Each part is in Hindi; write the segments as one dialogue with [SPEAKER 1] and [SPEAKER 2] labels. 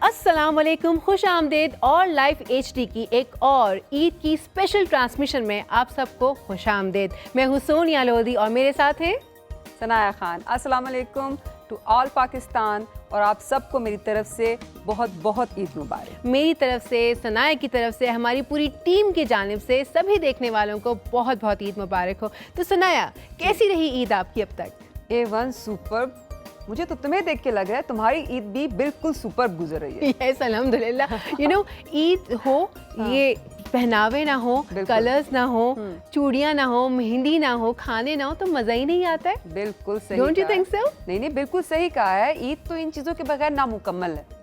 [SPEAKER 1] अस्सलाम वालेकुम, खुश आमदेद और लाइव HD की एक और ईद की स्पेशल ट्रांसमिशन में आप सबको खुश आमदेद। मैं हूँ सोनिया लोधी और मेरे साथ हैं
[SPEAKER 2] सनाया खान। अस्सलाम वालेकुम टू ऑल पाकिस्तान और आप सबको मेरी तरफ से बहुत बहुत ईद मुबारक।
[SPEAKER 1] मेरी तरफ से, सनाया की तरफ से, हमारी पूरी टीम की जानिब से सभी देखने वालों को बहुत बहुत ईद मुबारक हो। तो सनाया, कैसी रही ईद आपकी अब तक?
[SPEAKER 2] A1 super. मुझे तो तुम्हें देख के लग रहा है तुम्हारी ईद भी बिल्कुल सुपर गुजर रही है।
[SPEAKER 1] यस, अल्हम्दुलिल्लाह। यू नो, ईद हो, ये पहनावे ना हो, कलर्स ना हो, चूड़ियाँ ना हो, मेहंदी ना हो, खाने ना हो, तो मज़ा ही नहीं आता है।
[SPEAKER 2] बिल्कुल सही।
[SPEAKER 1] Don't you think so?
[SPEAKER 2] नहीं नहीं, बिल्कुल सही कहा है। ईद तो इन चीज़ों के बगैर नामुकम्मल है।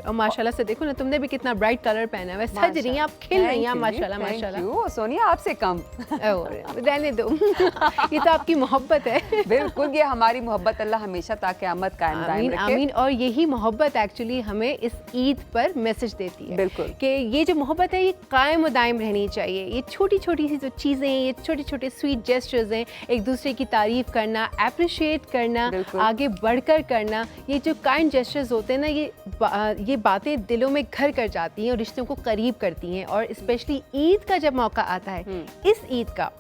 [SPEAKER 1] और माशाल्लाह से देखो ना, तुमने भी कितना ब्राइट कलर पहना है, सज रही हैं आप, खिल रही हैं माशाल्लाह माशाल्लाह।
[SPEAKER 2] सोनिया आपसे कम।
[SPEAKER 1] रहने दो। ये तो आपकी मोहब्बत है।
[SPEAKER 2] बिल्कुल, ये हमारी मोहब्बत अल्लाह हमेशा क़यामत कायम दायम रखे।
[SPEAKER 1] आमीन। और यही मोहब्बत एक्चुअली हमें इस ईद पर मैसेज देती है।
[SPEAKER 2] बिल्कुल
[SPEAKER 1] कि ये जो मोहब्बत है ये कायम दायम रहनी चाहिए। ये छोटी छोटी सी जो चीज़ें हैं, ये छोटे छोटे स्वीट जेस्चर्स हैं, एक दूसरे की तारीफ करना, अप्रिशिएट करना, आगे बढ़कर करना, ये जो काइंड जेस्चर्स होते हैं ना, ये बातें दिलों में घर कर जाती हैं और रिश्तों को करीब करती हैं। और स्पेशली ईद का जब मौका आता है, इस ईद का,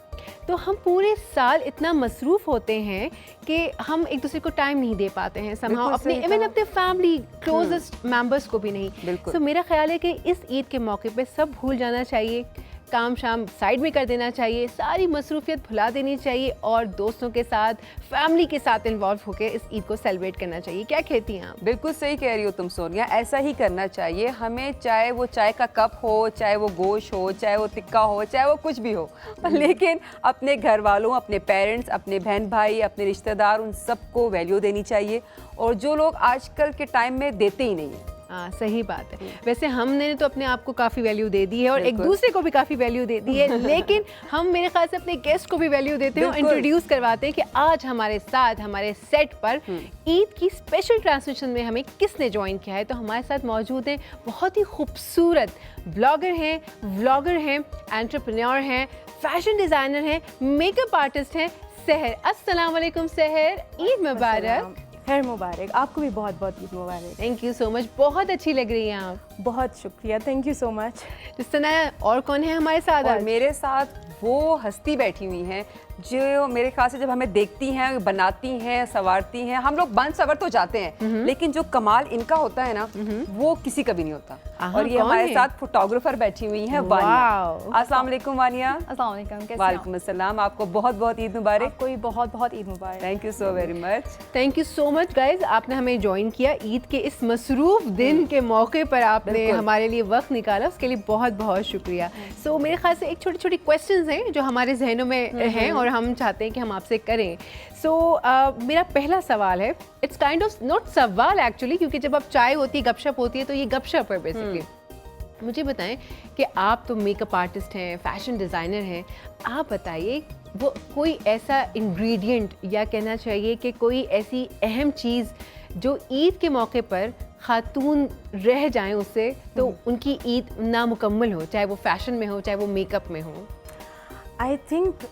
[SPEAKER 1] तो हम पूरे साल इतना मसरूफ़ होते हैं कि हम एक दूसरे को टाइम नहीं दे पाते हैं समहाउ, अपने इवन अपने फैमिली क्लोजेस्ट मेंबर्स को भी नहीं। तो मेरा ख्याल है कि इस ईद के मौके पे सब भूल जाना चाहिए, काम शाम साइड में कर देना चाहिए, सारी मसरूफियत भुला देनी चाहिए और दोस्तों के साथ, फैमिली के साथ इन्वॉल्व होकर इस ईद को सेलिब्रेट करना चाहिए। क्या कहती हैं आप?
[SPEAKER 2] बिल्कुल सही कह रही हो तुम सोनिया, ऐसा ही करना चाहिए हमें। चाहे वो चाय का कप हो, चाहे वो गोश्त हो, चाहे वो टिक्का हो, चाहे वो कुछ भी हो, लेकिन अपने घर वालों, अपने पेरेंट्स, अपने बहन भाई, अपने रिश्तेदार, उन सबको वैल्यू देनी चाहिए। और जो लोग आजकल के टाइम में देते ही नहीं है।
[SPEAKER 1] हाँ, सही बात है। वैसे हमने तो अपने आप को काफ़ी वैल्यू दे दी है और एक दूसरे को भी काफ़ी वैल्यू दे दी है, लेकिन हम मेरे ख्याल से अपने गेस्ट को भी वैल्यू देते हैं और इंट्रोड्यूस करवाते हैं कि आज हमारे साथ, हमारे सेट पर ईद की स्पेशल ट्रांसमिशन में हमें किसने ज्वाइन किया है। तो हमारे साथ मौजूद हैं बहुत ही खूबसूरत ब्लॉगर हैं, व्लॉगर हैं, एंटरप्रेन्योर हैं, फैशन डिज़ाइनर हैं, मेकअप आर्टिस्ट हैं, सहर। अस्सलाम वालेकुम सहर, ईद मुबारक।
[SPEAKER 3] खैर मुबारक, आपको भी बहुत बहुत ईद मुबारक।
[SPEAKER 1] थैंक यू सो मच, बहुत अच्छी लग रही हैं आप।
[SPEAKER 3] बहुत शुक्रिया, थैंक यू सो मच।
[SPEAKER 1] जिस तरह और कौन है हमारे साथ?
[SPEAKER 2] और मेरे साथ वो हस्ती बैठी हुई हैं जो मेरे ख्याल से जब हमें देखती हैं, बनाती हैं, संवारती हैं, हम लोग बन सवर तो जाते हैं, लेकिन जो कमाल इनका होता है ना, वो किसी का भी नहीं होता। और ये हमारे साथ फोटोग्राफर बैठी हुई हैं, वानिया। अस्सलाम वालेकुम वानिया।
[SPEAKER 3] अस्सलाम वालेकुम, कैसे हैं?
[SPEAKER 2] वालेकुम अस्सलाम। आपको बहुत बहुत ईद मुबारक।
[SPEAKER 3] आपको भी बहुत बहुत ईद मुबारक।
[SPEAKER 2] Thank you so very much.
[SPEAKER 1] Thank you so much guys, आपने हमें ज्वाइन किया ईद के इस मसरूफ दिन के मौके पर, आपने हमारे लिए वक्त निकाला, उसके लिए बहुत बहुत शुक्रिया। सो मेरे ख्याल से एक छोटी छोटी क्वेश्चंस हैं जो हमारे जहनों में हैं और हम चाहते हैं कि हम आपसे करें। सो मेरा पहला सवाल है, इट्स काइंड ऑफ नॉट सवाल एक्चुअली, क्योंकि जब आप चाय होती है, गपशप होती है, तो ये गपशप है बेसिकली। मुझे बताएं कि आप तो मेकअप आर्टिस्ट हैं, फैशन डिज़ाइनर हैं, आप बताइए वो कोई ऐसा इंग्रेडिएंट या कहना चाहिए कि कोई ऐसी अहम चीज़ जो ईद के मौके पर खातून रह जाएं उससे, तो उनकी ईद नामुकम्मल हो, चाहे वो फैशन में हो, चाहे वो मेकअप में हो।
[SPEAKER 3] आई थिंक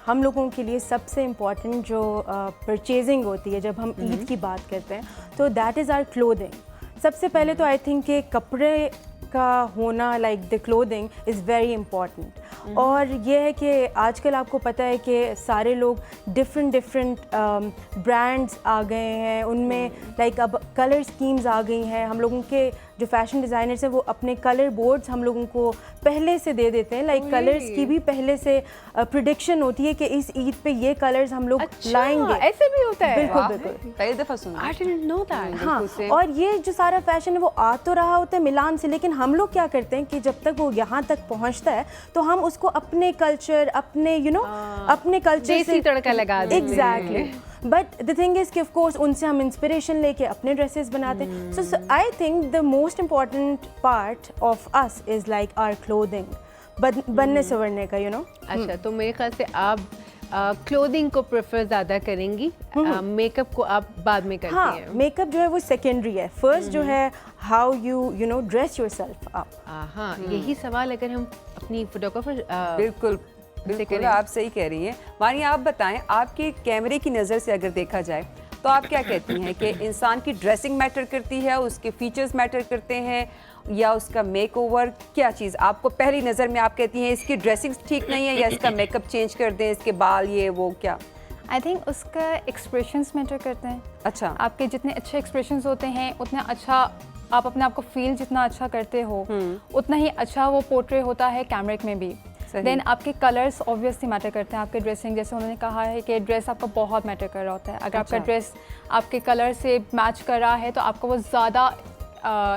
[SPEAKER 3] हम लोगों के लिए सबसे इम्पॉर्टेंट जो परचेजिंग होती है जब हम ईद की बात करते हैं, तो दैट इज़ आवर क्लोथिंग। सबसे पहले तो आई थिंक कि कपड़े का होना, like the clothing is very important. और ये है कि आजकल आपको पता है कि सारे लोग डिफरेंट ब्रांड्स आ गए हैं, उनमें लाइक अब कलर स्कीम्स आ गई हैं। हम लोगों के जो फैशन डिज़ाइनर्स हैं वो अपने कलर बोर्ड्स हम लोगों को पहले से दे देते हैं, लाइक कलर्स की भी पहले से प्रिडिक्शन होती है कि इस ईद पे ये कलर्स हम लोग लाएंगे।
[SPEAKER 1] ऐसे भी होता है?
[SPEAKER 3] बिल्कुल बिल्कुल,
[SPEAKER 2] पहली दफ़ा सुना।
[SPEAKER 1] I didn't know that.
[SPEAKER 3] हाँ, और ये जो सारा फैशन है वो आ तो रहा होता है मिलान से, लेकिन हम लोग क्या करते हैं कि जब तक वो यहाँ तक पहुँचता है तो हम उसको अपने कल्चर, अपने अपने कल्चर से
[SPEAKER 1] तड़का लगा देते हैं।
[SPEAKER 3] Exactly. But the thing is कि ऑफ कोर्स उनसे हम इंस्पिरेशन लेके अपने ड्रेसेस बनाते हैं। So I think the most important part of us is like our clothing, बनने संवरने का,
[SPEAKER 1] अच्छा, तो मेरे ख्याल से आप क्लोथिंग को प्रेफर ज़्यादा करेंगी, मेकअप को आप बाद में करती हैं।
[SPEAKER 3] हाँ, मेकअप जो है वो सेकेंडरी है, फर्स्ट जो है how you dress yourself up.
[SPEAKER 1] हाँ, यही सवाल अगर हम अपनी फोटोग्राफर
[SPEAKER 2] बिल्कुल बिल्कुल आप सही कह रही हैं। वानिया, आप बताएं, आपके कैमरे की नज़र से अगर देखा जाए तो आप क्या कहती हैं कि इंसान की ड्रेसिंग मैटर करती है, उसके फीचर्स मैटर करते हैं, या उसका मेकओवर? क्या चीज़ आपको पहली नज़र में आप कहती हैं इसकी ड्रेसिंग ठीक नहीं है, या इसका मेकअप चेंज कर दें, इसके बाल, ये वो, क्या?
[SPEAKER 4] आई थिंक उसका एक्सप्रेशंस मैटर करते हैं।
[SPEAKER 2] अच्छा,
[SPEAKER 4] आपके जितने अच्छे एक्सप्रेशंस होते हैं उतना अच्छा आप अपने आप को फील जितना अच्छा करते हो उतना ही अच्छा वो पोर्ट्रे होता है कैमरे में भी। देन आपके कलर्स ऑब्वियसली मैटर करते हैं, आपके ड्रेसिंग, जैसे उन्होंने कहा है कि ड्रेस आपका बहुत मैटर कर रहा होता है। अगर आपका ड्रेस आपके कलर से मैच कर रहा है तो आपको वो ज़्यादा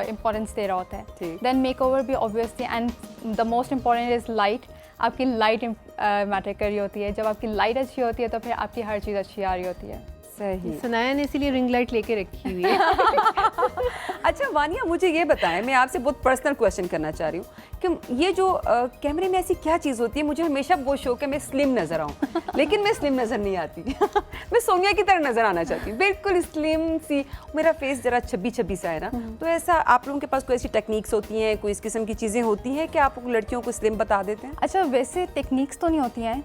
[SPEAKER 4] इम्पोर्टेंस दे रहा होता है। देन मेकओवर भी obviously, and the most important is light. आपकी लाइट मैटर कर रही होती है। जब आपकी लाइट अच्छी होती है तो फिर आपकी हर चीज़ अच्छी आ रही होती है।
[SPEAKER 2] सही।
[SPEAKER 1] सनाया ने इसीलिए रिंग लाइट लेके रखी हुई है।
[SPEAKER 2] अच्छा वानिया, मुझे ये बताएं, मैं आपसे बहुत पर्सनल क्वेश्चन करना चाह रही हूँ कि ये जो कैमरे में ऐसी क्या चीज़ होती है, मुझे हमेशा वो शौक है मैं स्लिम नज़र आऊँ, लेकिन मैं स्लिम नज़र नहीं आती। मैं सोनिया की तरह नज़र आना चाहती हूँ, बिल्कुल स्लिम सी, मेरा फेस ज़रा छब्बी छब्बी सा है ना। तो ऐसा आप लोगों के पास कोई ऐसी टेक्निक्स होती हैं, कोई इस किस्म की चीज़ें होती हैं कि आप लड़कियों को स्लिम बता देते हैं?
[SPEAKER 4] अच्छा, वैसे टेक्निक्स तो नहीं होती हैं,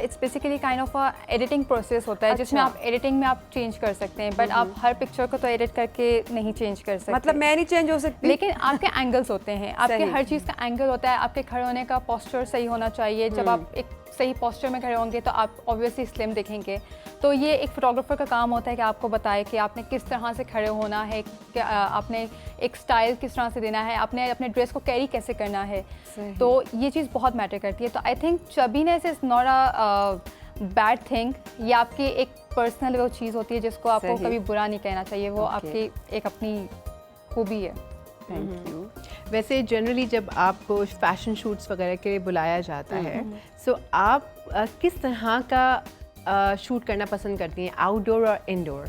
[SPEAKER 4] it's basically kind of a editing process होता है।
[SPEAKER 2] अच्छा।
[SPEAKER 4] जिसमें आप एडिटिंग में आप चेंज कर सकते हैं, बट आप हर पिक्चर को तो एडिट करके नहीं चेंज कर सकते।
[SPEAKER 2] मतलब मैं नहीं चेंज हो सकती?
[SPEAKER 4] लेकिन आपके एंगल्स होते हैं, आपके
[SPEAKER 2] सही।
[SPEAKER 4] हर चीज़ का एंगल होता है, आपके खड़े होने का पोस्चर सही होना चाहिए। जब आप एक सही पोस्चर में खड़े होंगे तो आप ऑब्वियसली स्लिम दिखेंगे। तो ये एक फोटोग्राफर का काम होता है कि आपको बताए कि आपने किस तरह से खड़े होना है, कि आपने एक स्टाइल किस तरह से देना है, आपने अपने ड्रेस को कैरी कैसे करना है। तो ये चीज़ बहुत मैटर करती है। तो I think chubbiness is not a bad thing. ये आपकी एक पर्सनल वो चीज़ होती है जिसको आपको कभी बुरा नहीं कहना चाहिए। वो आपकी एक अपनी खूबी है।
[SPEAKER 2] Thank you.
[SPEAKER 1] वैसे जनरली जब आपको फैशन शूट्स वगैरह के लिए बुलाया जाता है, सो आप किस तरह का शूट करना पसंद करती हैं, आउटडोर और इंडोर?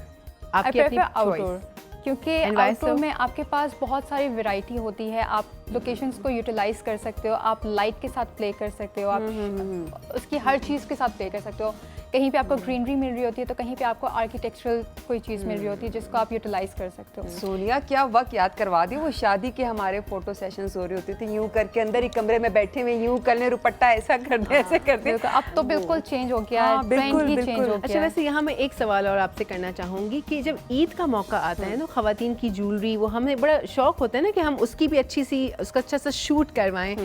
[SPEAKER 1] आपकी अपनी
[SPEAKER 4] आउटडोर, क्योंकि
[SPEAKER 1] And why
[SPEAKER 4] आउटडोर
[SPEAKER 1] so?
[SPEAKER 4] में आपके पास बहुत सारी वैरायटी होती है। आप लोकेशंस को यूटिलाइज कर सकते हो, आप लाइट के साथ प्ले कर सकते हो, आप उसकी हर चीज़ के साथ प्ले कर सकते हो। कहीं पे आपको ग्रीनरी मिल रही होती है तो कहीं पे आपको आर्किटेक्चरल कोई चीज़ मिल रही होती है जिसको आप यूटिलाइज कर सकते हो।
[SPEAKER 2] सोनिया, क्या वक्त याद करवा दी, वो शादी के हमारे फोटो सेशंस हो रहे होते थे, यूं करके अंदर ही कमरे में बैठे हुए यूं कर ले, दुपट्टा ऐसा कर दे, ऐसे कर दे।
[SPEAKER 4] अब तो बिल्कुल चेंज हो गया है, ट्रेंड ही चेंज हो गया।
[SPEAKER 1] अच्छा, वैसे यहाँ मैं एक सवाल और आपसे करना चाहूँगी कि जब ईद का मौका आता है तो ख़वातीन की ज्वेलरी, वो हमें बड़ा शौक होता है ना कि हम उसकी भी अच्छी सी, उसका अच्छा सा शूट करवाएं।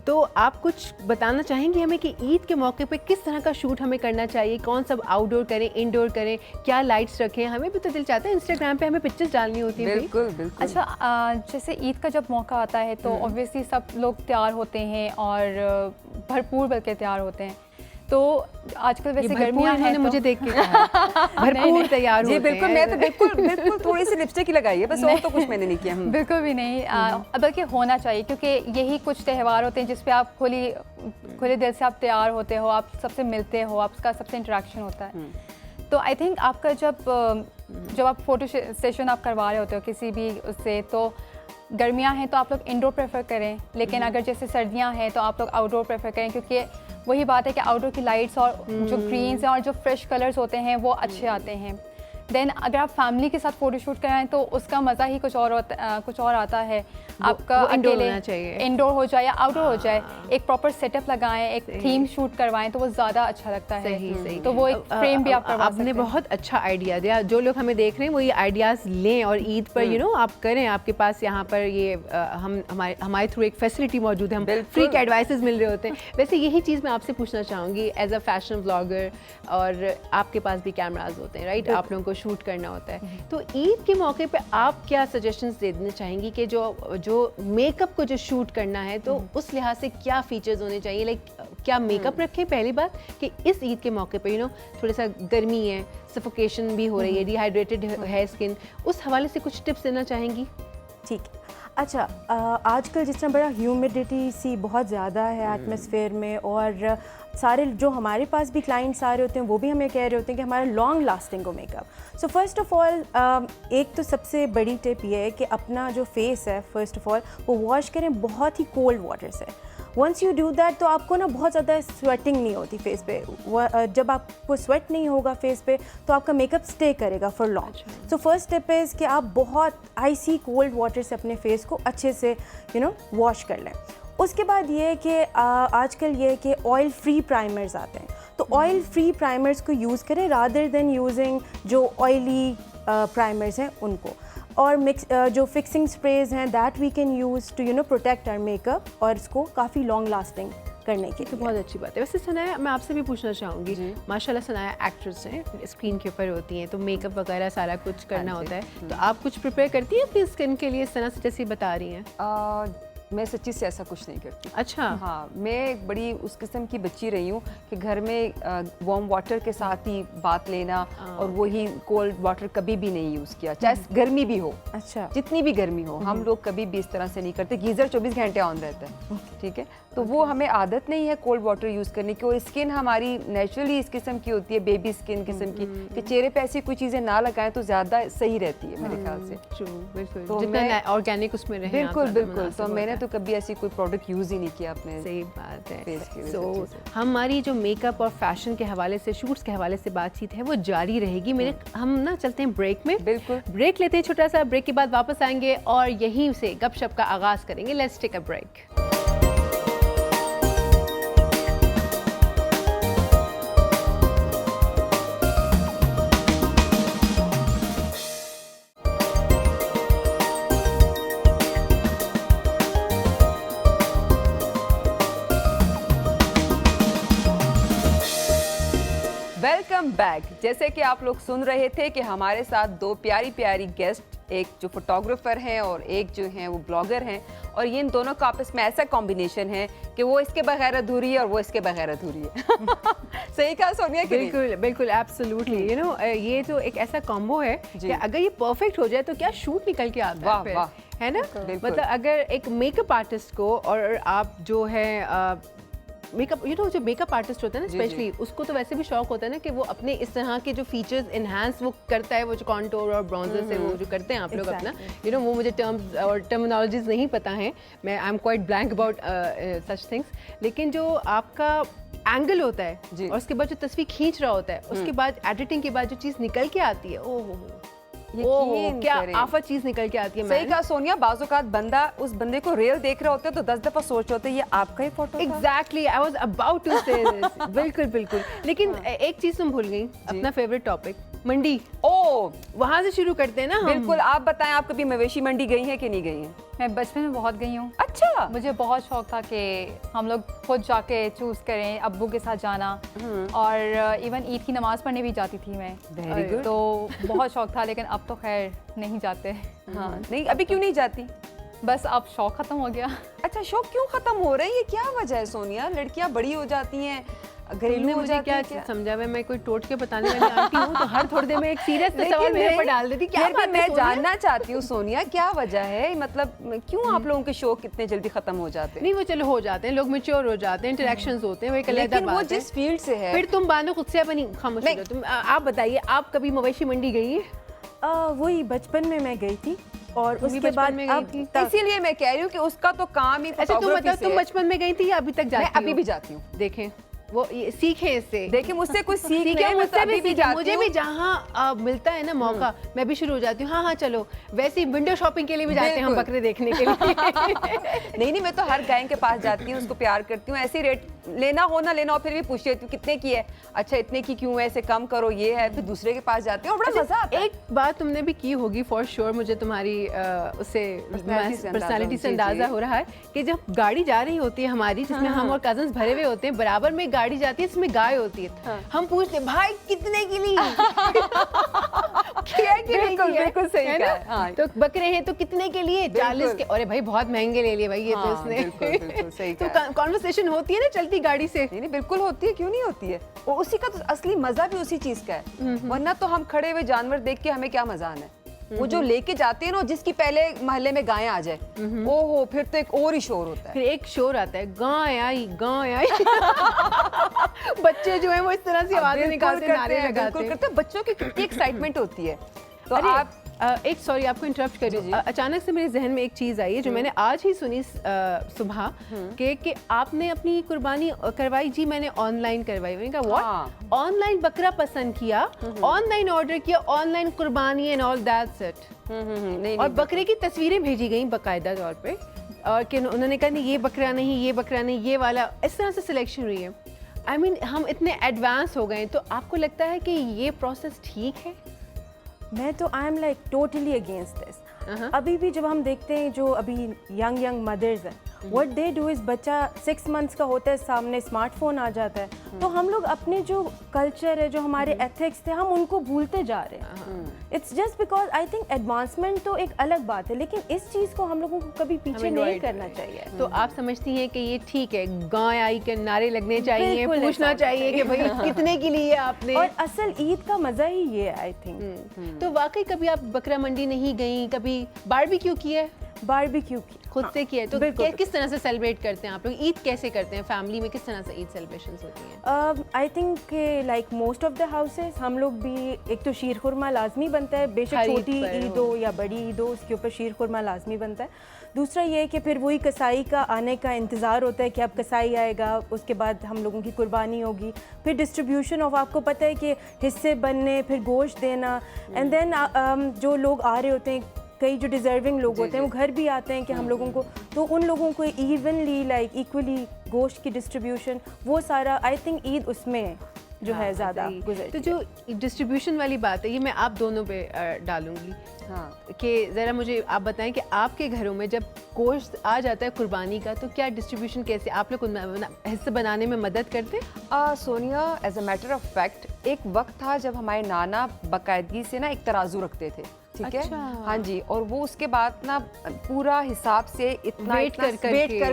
[SPEAKER 1] तो आप कुछ बताना चाहेंगे हमें कि ईद के मौके पे किस तरह का शूट हमें करना चाहिए, कौन सा आउटडोर करें, इंडोर करें, क्या लाइट्स रखें? हमें भी तो दिल चाहता है, इंस्टाग्राम पे हमें पिक्चर्स डालनी होती है।
[SPEAKER 2] बिल्कुल बिल्कुल।
[SPEAKER 4] अच्छा, जैसे ईद का जब मौका आता है तो ऑब्वियसली सब लोग तैयार होते हैं और भरपूर बल्कि तैयार होते हैं। तो आजकल वैसे गर्मियाँ हैं तो
[SPEAKER 1] मुझे देख के कहा भरपूर तैयार
[SPEAKER 2] जी
[SPEAKER 1] होते
[SPEAKER 2] बिल्कुल,
[SPEAKER 1] हैं।
[SPEAKER 2] मैं तो बिल्कुल थोड़ी सी लिपस्टिक ही लगाई है बस, और तो कुछ मैंने नहीं किया।
[SPEAKER 4] बिल्कुल भी नहीं, बल्कि होना चाहिए, क्योंकि यही कुछ त्यौहार होते हैं जिसपे आप खुले दिल से आप तैयार होते हो, आप सबसे मिलते हो, आपका सबसे इंटरेक्शन होता है। तो आई थिंक आपका जब आप फोटो सेशन आप करवा रहे होते हो किसी भी उससे, तो गर्मियाँ हैं तो आप लोग इंडोर प्रेफर करें, लेकिन अगर जैसे सर्दियाँ हैं तो आप लोग आउटडोर प्रेफर करें, क्योंकि वही बात है कि आउटडोर की लाइट्स और जो ग्रीन्स हैं और जो फ्रेश कलर्स होते हैं वो अच्छे आते हैं। देन अगर आप फैमिली के साथ फोटोशूट कराएं तो उसका मज़ा ही कुछ और आता है। आपका
[SPEAKER 1] इंडोर
[SPEAKER 4] अकेले
[SPEAKER 1] होना चाहिए,
[SPEAKER 4] इंडोर हो जाए या आउटडोर हो जाए, एक प्रॉपर सेटअप लगाएं, एक थीम शूट करवाएं तो वो ज़्यादा अच्छा लगता है।
[SPEAKER 1] सही।
[SPEAKER 4] तो वो एक फ्रेम भी आप करवा सकते
[SPEAKER 1] आपने
[SPEAKER 4] हैं।
[SPEAKER 1] बहुत अच्छा आइडिया दिया। जो लोग हमें देख रहे हैं वो ये आइडियाज़ लें और ईद पर आप करें। आपके पास यहाँ पर ये हमारे थ्रू एक फैसिलिटी मौजूद है, हम फ्री के एडवाइसेस मिल रहे होते हैं। वैसे यही चीज़ मैं आपसे पूछना चाहूँगी एज अ फैशन ब्लॉगर, और आपके पास भी कैमराज होते हैं, राइट? आप लोगों को शूट करना होता है। तो ईद के मौके पे आप क्या सजेशंस दे देना चाहेंगी कि जो मेकअप को जो शूट करना है तो उस लिहाज से क्या फीचर्स होने चाहिए? लाइक क्या मेकअप रखें, पहली बात, कि इस ईद के मौके पे थोड़ा सा गर्मी है, सफोकेशन भी हो रही है, डिहाइड्रेटेड है स्किन, उस हवाले से कुछ टिप्स देना चाहेंगी?
[SPEAKER 3] ठीक है। अच्छा, आजकल जिस तरह बड़ा ह्यूमिडिटी सी बहुत ज़्यादा है एटमॉस्फेयर में, और सारे जो हमारे पास भी क्लाइंट्स आ रहे होते हैं वो भी हमें कह रहे होते हैं कि हमारा लॉन्ग लास्टिंग हो makeup. So first of all एक तो सबसे बड़ी टिप ये है कि अपना जो फेस है फर्स्ट ऑफ ऑल वो वॉश करें बहुत ही कोल्ड वाटर से। वंस यू डू दैट तो आपको ना बहुत ज़्यादा स्वेटिंग नहीं होती फेस पे। जब आपको स्वेट नहीं होगा फेस पे तो आपका मेकअप स्टे करेगा for long. So first step is कि आप बहुत आइसी कोल्ड वाटर से अपने फेस को अच्छे से वॉश कर लें। उसके बाद ये है कि आजकल ये है कि ऑयल फ्री प्राइमर्स आते हैं, तो ऑयल फ्री प्राइमर्स को यूज़ करें रादर देन यूजिंग जो ऑयली प्राइमर्स हैं उनको। और जो फिक्सिंग स्प्रेज हैं that we can use to protect our makeup और इसको काफ़ी लॉन्ग लास्टिंग करने के
[SPEAKER 1] तो
[SPEAKER 3] लिए।
[SPEAKER 1] बहुत अच्छी बात है। वैसे सनाया, मैं आपसे भी पूछना चाहूँगी, माशाल्लाह सनाया एक्ट्रेस हैं, स्क्रीन के ऊपर होती हैं, तो मेकअप वगैरह सारा कुछ करना होता है, तो आप कुछ प्रिपेयर करती हैं अपनी स्किन के लिए इस तरह से जैसे बता रही हैं?
[SPEAKER 2] मैं सच्ची से ऐसा कुछ नहीं करती।
[SPEAKER 1] अच्छा।
[SPEAKER 2] हाँ, मैं एक बड़ी उस किस्म की बच्ची रही हूँ कि घर में वार्म वाटर के साथ ही बात लेना और वही कोल्ड वाटर कभी भी नहीं यूज़ किया, चाहे गर्मी भी हो।
[SPEAKER 3] अच्छा।
[SPEAKER 2] जितनी भी गर्मी हो हम लोग कभी भी इस तरह से नहीं करते। गीज़र 24 घंटे ऑन रहता है, ठीक है, तो वो हमें आदत नहीं है कोल्ड वाटर यूज़ करने की। और स्किन हमारी नेचुरली इस किस्म की होती है, बेबी स्किन किस्म की, कि चेहरे पे ऐसी कोई चीज़ें ना लगाएं तो ज़्यादा सही रहती है मेरे ख्याल से।
[SPEAKER 1] ट्रू, बिल्कुल,
[SPEAKER 2] तो
[SPEAKER 1] जितना ऑर्गेनिक उसमें रहे।
[SPEAKER 2] बिल्कुल बिल्कुल, तो मैंने तो कभी ऐसी कोई प्रोडक्ट यूज़ ही नहीं किया अपने।
[SPEAKER 1] सही बात है।
[SPEAKER 2] फेस की
[SPEAKER 1] सो
[SPEAKER 2] वजह से।
[SPEAKER 1] हमारी जो मेकअप और फैशन के हवाले से, शूट्स के हवाले से बातचीत है वो जारी रहेगी। मेरे हम ना चलते हैं ब्रेक में।
[SPEAKER 2] बिल्कुल।
[SPEAKER 1] ब्रेक लेते हैं छोटा सा, ब्रेक के बाद वापस आएंगे और यहीं से गपशप का आगाज़ करेंगे। Let's take a break.
[SPEAKER 2] Welcome back. जैसे कि आप लोग सुन रहे थे कि हमारे साथ दो प्यारी प्यारी गेस्ट, एक जो फोटोग्राफर हैं और एक जो हैं वो ब्लॉगर हैं, और ये इन दोनों का आपस में ऐसा कॉम्बिनेशन है कि वो इसके बगैर अधूरी है और वो इसके बगैर अधूरी है। सही कहा सोनिया?
[SPEAKER 1] बिल्कुल बिल्कुल, एब्सोल्युटली। यू नो, ये तो एक ऐसा कॉम्बो है कि अगर ये परफेक्ट हो जाए तो क्या शूट निकल के आता है फिर, है ना? मतलब अगर एक मेकअप आर्टिस्ट को, और आप जो है मेकअप, जो मेकअप आर्टिस्ट होता है ना स्पेशली, उसको तो वैसे भी शौक होता है ना कि वो अपने इस तरह के जो फीचर्स इन्हांस वो करता है, वो जो कॉन्टोर और ब्रॉन्जर से वो जो करते हैं आप लोग अपना, वो मुझे टर्म्स और टर्मिनोलॉजीज नहीं पता हैं, मैं I am quite blank about such things, लेकिन जो आपका एंगल होता है और उसके बाद जो तस्वीर खींच रहा होता है, उसके बाद एडिटिंग के बाद जो चीज़ निकल के आती है, ओह क्या आफत चीज निकल के आती है।
[SPEAKER 2] सही कहा सोनिया, बाज़-औक़ात बंदा उस बंदे को रियल देख रहा होता है तो 10 दफा सोच होता है ये आपका ही फोटो था।
[SPEAKER 1] Exactly, I was about to say this. बिल्कुल बिल्कुल, लेकिन एक चीज तुम भूल गई, अपना फेवरेट टॉपिक मंडी।
[SPEAKER 2] ओ,
[SPEAKER 1] वहां से शुरू करते हैं ना हम।
[SPEAKER 2] बिल्कुल, आप बताएं, आप कभी मवेशी मंडी गई हैं कि नहीं गई हैं?
[SPEAKER 4] मैं बचपन में बहुत गई हूँ।
[SPEAKER 2] अच्छा।
[SPEAKER 4] मुझे बहुत शौक था कि हम लोग खुद जाके चूज़ करें, अब्बू के साथ जाना, और इवन ईद की नमाज़ पढ़ने भी जाती थी मैं।
[SPEAKER 2] Very good.
[SPEAKER 4] तो बहुत शौक था, लेकिन अब तो खैर नहीं जाते।
[SPEAKER 2] हाँ, नहीं, अभी क्यों नहीं जाती?
[SPEAKER 4] बस अब शौक ख़त्म हो गया।
[SPEAKER 2] अच्छा, शौक क्यों खत्म हो रहा है? ये क्या वजह है सोनिया? लड़कियां बड़ी हो जाती हैं, घरेलू हो
[SPEAKER 1] मुझे
[SPEAKER 2] जाती
[SPEAKER 1] क्या
[SPEAKER 2] हैं, क्या
[SPEAKER 1] समझा हुआ, मैं कोई टोट के बताने वाली आंटी हूँ तो हर थोड़ी देर में एक सीरियस सवाल मेरे पर डाल देती। क्या बात है
[SPEAKER 2] मैं
[SPEAKER 1] सोनिया?
[SPEAKER 2] जानना चाहती हूँ सोनिया, क्या वजह है? मतलब क्यों आप लोगों के शौक इतने जल्दी खत्म हो जाते हैं?
[SPEAKER 1] नहीं, वो चलो हो जाते हैं, लोग मैच्योर हो जाते हैं, इंटरेक्शंस होते हैं, वो एक अलग
[SPEAKER 2] लेकिन वो
[SPEAKER 1] बात है।
[SPEAKER 2] जिस फील्ड से है।
[SPEAKER 1] फिर तुम बानो खुद से अपनी खामोश हो जाओ। तुम आप बताइए, आप कभी मवेशी मंडी गई है?
[SPEAKER 3] वही बचपन में मैं गई थी, और उसके
[SPEAKER 1] बचपन
[SPEAKER 3] बाद
[SPEAKER 1] में गई
[SPEAKER 3] अब
[SPEAKER 1] थी?
[SPEAKER 3] तक
[SPEAKER 2] इसीलिए मैं कह रही हूँ कि उसका तो काम ही
[SPEAKER 1] अच्छा, तुम
[SPEAKER 2] photography
[SPEAKER 1] बताओ,
[SPEAKER 2] से
[SPEAKER 1] तुम
[SPEAKER 2] है।
[SPEAKER 1] बचपन में गई थी या अभी तक जाती
[SPEAKER 2] मैं अभी
[SPEAKER 1] हो?
[SPEAKER 2] भी जाती हूँ।
[SPEAKER 1] देखें, वो सीखें इससे।
[SPEAKER 2] देखिए, मुझसे कुछ सीख
[SPEAKER 1] सीखें,
[SPEAKER 2] लें, मैं तो
[SPEAKER 1] मुझसे
[SPEAKER 2] अभी
[SPEAKER 1] भी
[SPEAKER 2] भी
[SPEAKER 1] सीखें।
[SPEAKER 2] जाती
[SPEAKER 1] मुझे
[SPEAKER 2] हूँ।
[SPEAKER 1] भी जहाँ मिलता है ना मौका, मैं भी शुरू हो जाती हूँ। हाँ हाँ चलो, वैसे ही विंडो शॉपिंग के लिए भी जाते हैं हम,
[SPEAKER 2] बिल्कुल।
[SPEAKER 1] बकरे देखने के लिए।
[SPEAKER 2] नहीं, मैं तो हर गाय के पास जाती हूँ, उसको प्यार करती हूँ, ऐसे रेट लेना हो ना लेना हो फिर भी पूछ लेती हूँ कितने की है, अच्छा इतने की क्यों है, ऐसे कम करो, ये है, फिर दूसरे के पास जाती हूँ और बड़ा मजा आता है।
[SPEAKER 1] एक बात तुमने भी की होगी फॉर श्योर, मुझे तुम्हारी उससे पर्सनालिटी से अंदाजा हो रहा है कि जब गाड़ी जा रही होती है हमारी, जिसमें हम और कजन्स भरे हुए होते हैं, बराबर में गाड़ी जाती है जिसमें गाय होती है, हम पूछते हैं भाई कितने की ली? किया कि नहीं
[SPEAKER 2] बिल्कुल,
[SPEAKER 1] किया?
[SPEAKER 2] बिल्कुल सही
[SPEAKER 1] है
[SPEAKER 2] कहा,
[SPEAKER 1] ना?
[SPEAKER 2] हाँ।
[SPEAKER 1] तो बकरे हैं तो कितने के लिए? 40 के। अरे भाई बहुत महंगे ले लिए भाई ये तो
[SPEAKER 2] हाँ,
[SPEAKER 1] उसने।
[SPEAKER 2] बिल्कुल, सही
[SPEAKER 1] तो
[SPEAKER 2] कहा।
[SPEAKER 1] कॉन्वर्सेशन होती है ना चलती गाड़ी से।
[SPEAKER 2] नहीं, बिल्कुल होती है, क्यों नहीं होती है? और उसी का तो असली मजा भी उसी चीज का है, वरना तो हम खड़े हुए जानवर देख के हमें क्या मजा आना है? वो जो लेके जाते हैं ना, जिसकी पहले मोहल्ले में गायें आ जाए, ओहो, फिर तो एक और ही शोर होता है।
[SPEAKER 1] फिर एक शोर आता है, गाय आई गाय आई। बच्चे जो हैं वो इस तरह से आवाजें निकालते हैं, नारे लगाते हैं।
[SPEAKER 2] बच्चों की कितनी एक्साइटमेंट होती है। तो
[SPEAKER 1] अरे,
[SPEAKER 2] आप
[SPEAKER 1] एक सॉरी आपको इंटरप्ट कर रही हूँ, अचानक से मेरे जहन में एक चीज़ आई है जो मैंने आज ही सुनी सुबह कि आपने अपनी कुर्बानी करवाई। जी मैंने ऑनलाइन करवाई। मैंने कहा व्हाट? ऑनलाइन बकरा पसंद किया, ऑनलाइन ऑर्डर किया, ऑनलाइन कुर्बानी एंड ऑल दैट्स इट।
[SPEAKER 2] नहीं,
[SPEAKER 1] और बकरे की तस्वीरें भेजी गई बाकायदा तौर पे। और कि उन्होंने कहा नहीं ये बकरा नहीं, ये बकरा नहीं, ये वाला, इस तरह से सिलेक्शन हुई है। आई मीन हम इतने एडवांस हो गए, तो आपको लगता है कि ये प्रोसेस ठीक है?
[SPEAKER 3] मैं तो I am like totally against this. अभी भी जब हम देखते हैं जो अभी यंग मदर्स हैं, व्हाट दे डू इज़ बच्चा 6 मंथ्स का होता है, सामने स्मार्टफोन आ जाता है, तो हम लोग अपने जो कल्चर है, जो हमारे एथिक्स थे, हम उनको भूलते जा रहे हैं। It's just because I think advancement तो एक अलग बात है, लेकिन इस चीज़ को हम लोगों को कभी पीछे नहीं करना चाहिए।
[SPEAKER 1] तो आप समझती हैं कि ये ठीक है, गाय आई के नारे लगने चाहिए,
[SPEAKER 3] बिल्कुल
[SPEAKER 1] पूछना
[SPEAKER 3] ऐसा
[SPEAKER 1] चाहिए कि भाई कितने के लिए आपने,
[SPEAKER 3] और असल ईद का मज़ा ही ये है आई थिंक।
[SPEAKER 1] तो वाकई कभी आप बकरा मंडी नहीं गई, कभी बारबेक्यू किया है?
[SPEAKER 3] बारबेक्यू की
[SPEAKER 1] खुद से किया है? तो
[SPEAKER 3] बिल्कुल।
[SPEAKER 1] किस तरह से सेलिब्रेट करते हैं आप लोग? ईद कैसे करते हैं फैमिली में? किस तरह से ईद सेलिब्रेशंस होती हैं?
[SPEAKER 3] I think like most of the houses हम लोग भी, एक तो शीर खुरमा लाजमी बनता है, बेशक
[SPEAKER 1] हर ईद
[SPEAKER 3] छोटी
[SPEAKER 1] पर
[SPEAKER 3] ईद हो या बड़ी ईद हो, उसके ऊपर शीर खुरमा लाजमी बनता है। दूसरा ये है कि फिर वही कसाई का आने का इंतज़ार होता है कि अब कसाई आएगा, उसके बाद हम लोगों की कुर्बानी होगी, फिर डिस्ट्रीब्यूशन ऑफ, आपको पता है कि हिस्से बनने, फिर गोश्त देना, एंड देन जो लोग आ रहे होते हैं, कई जो डिज़र्विंग लोग होते हैं वो घर भी आते हैं कि हम लोगों को, तो उन लोगों को इवनली लाइक इक्वली गोश्त की डिस्ट्रीब्यूशन, वो सारा आई थिंक ईद उसमें जो है ज़्यादा गुजरती
[SPEAKER 1] तो जो डिस्ट्रीब्यूशन वाली बात है, ये मैं आप दोनों पे डालूंगी।
[SPEAKER 2] हाँ,
[SPEAKER 1] कि ज़रा मुझे आप बताएं कि आपके घरों में जब गोश्त आ जाता है कुर्बानी का, तो क्या डिस्ट्रीब्यूशन कैसे आप लोग हिस्से बनाने में मदद करते हैं?
[SPEAKER 2] Sonia, as a matter of fact एक वक्त था जब हमारे नाना बाकायदगी से ना एक तराजू रखते थे, ठीक
[SPEAKER 1] अच्छा।
[SPEAKER 2] है, हाँ जी, और वो उसके बाद ना पूरा हिसाब से इतना
[SPEAKER 1] वेट कर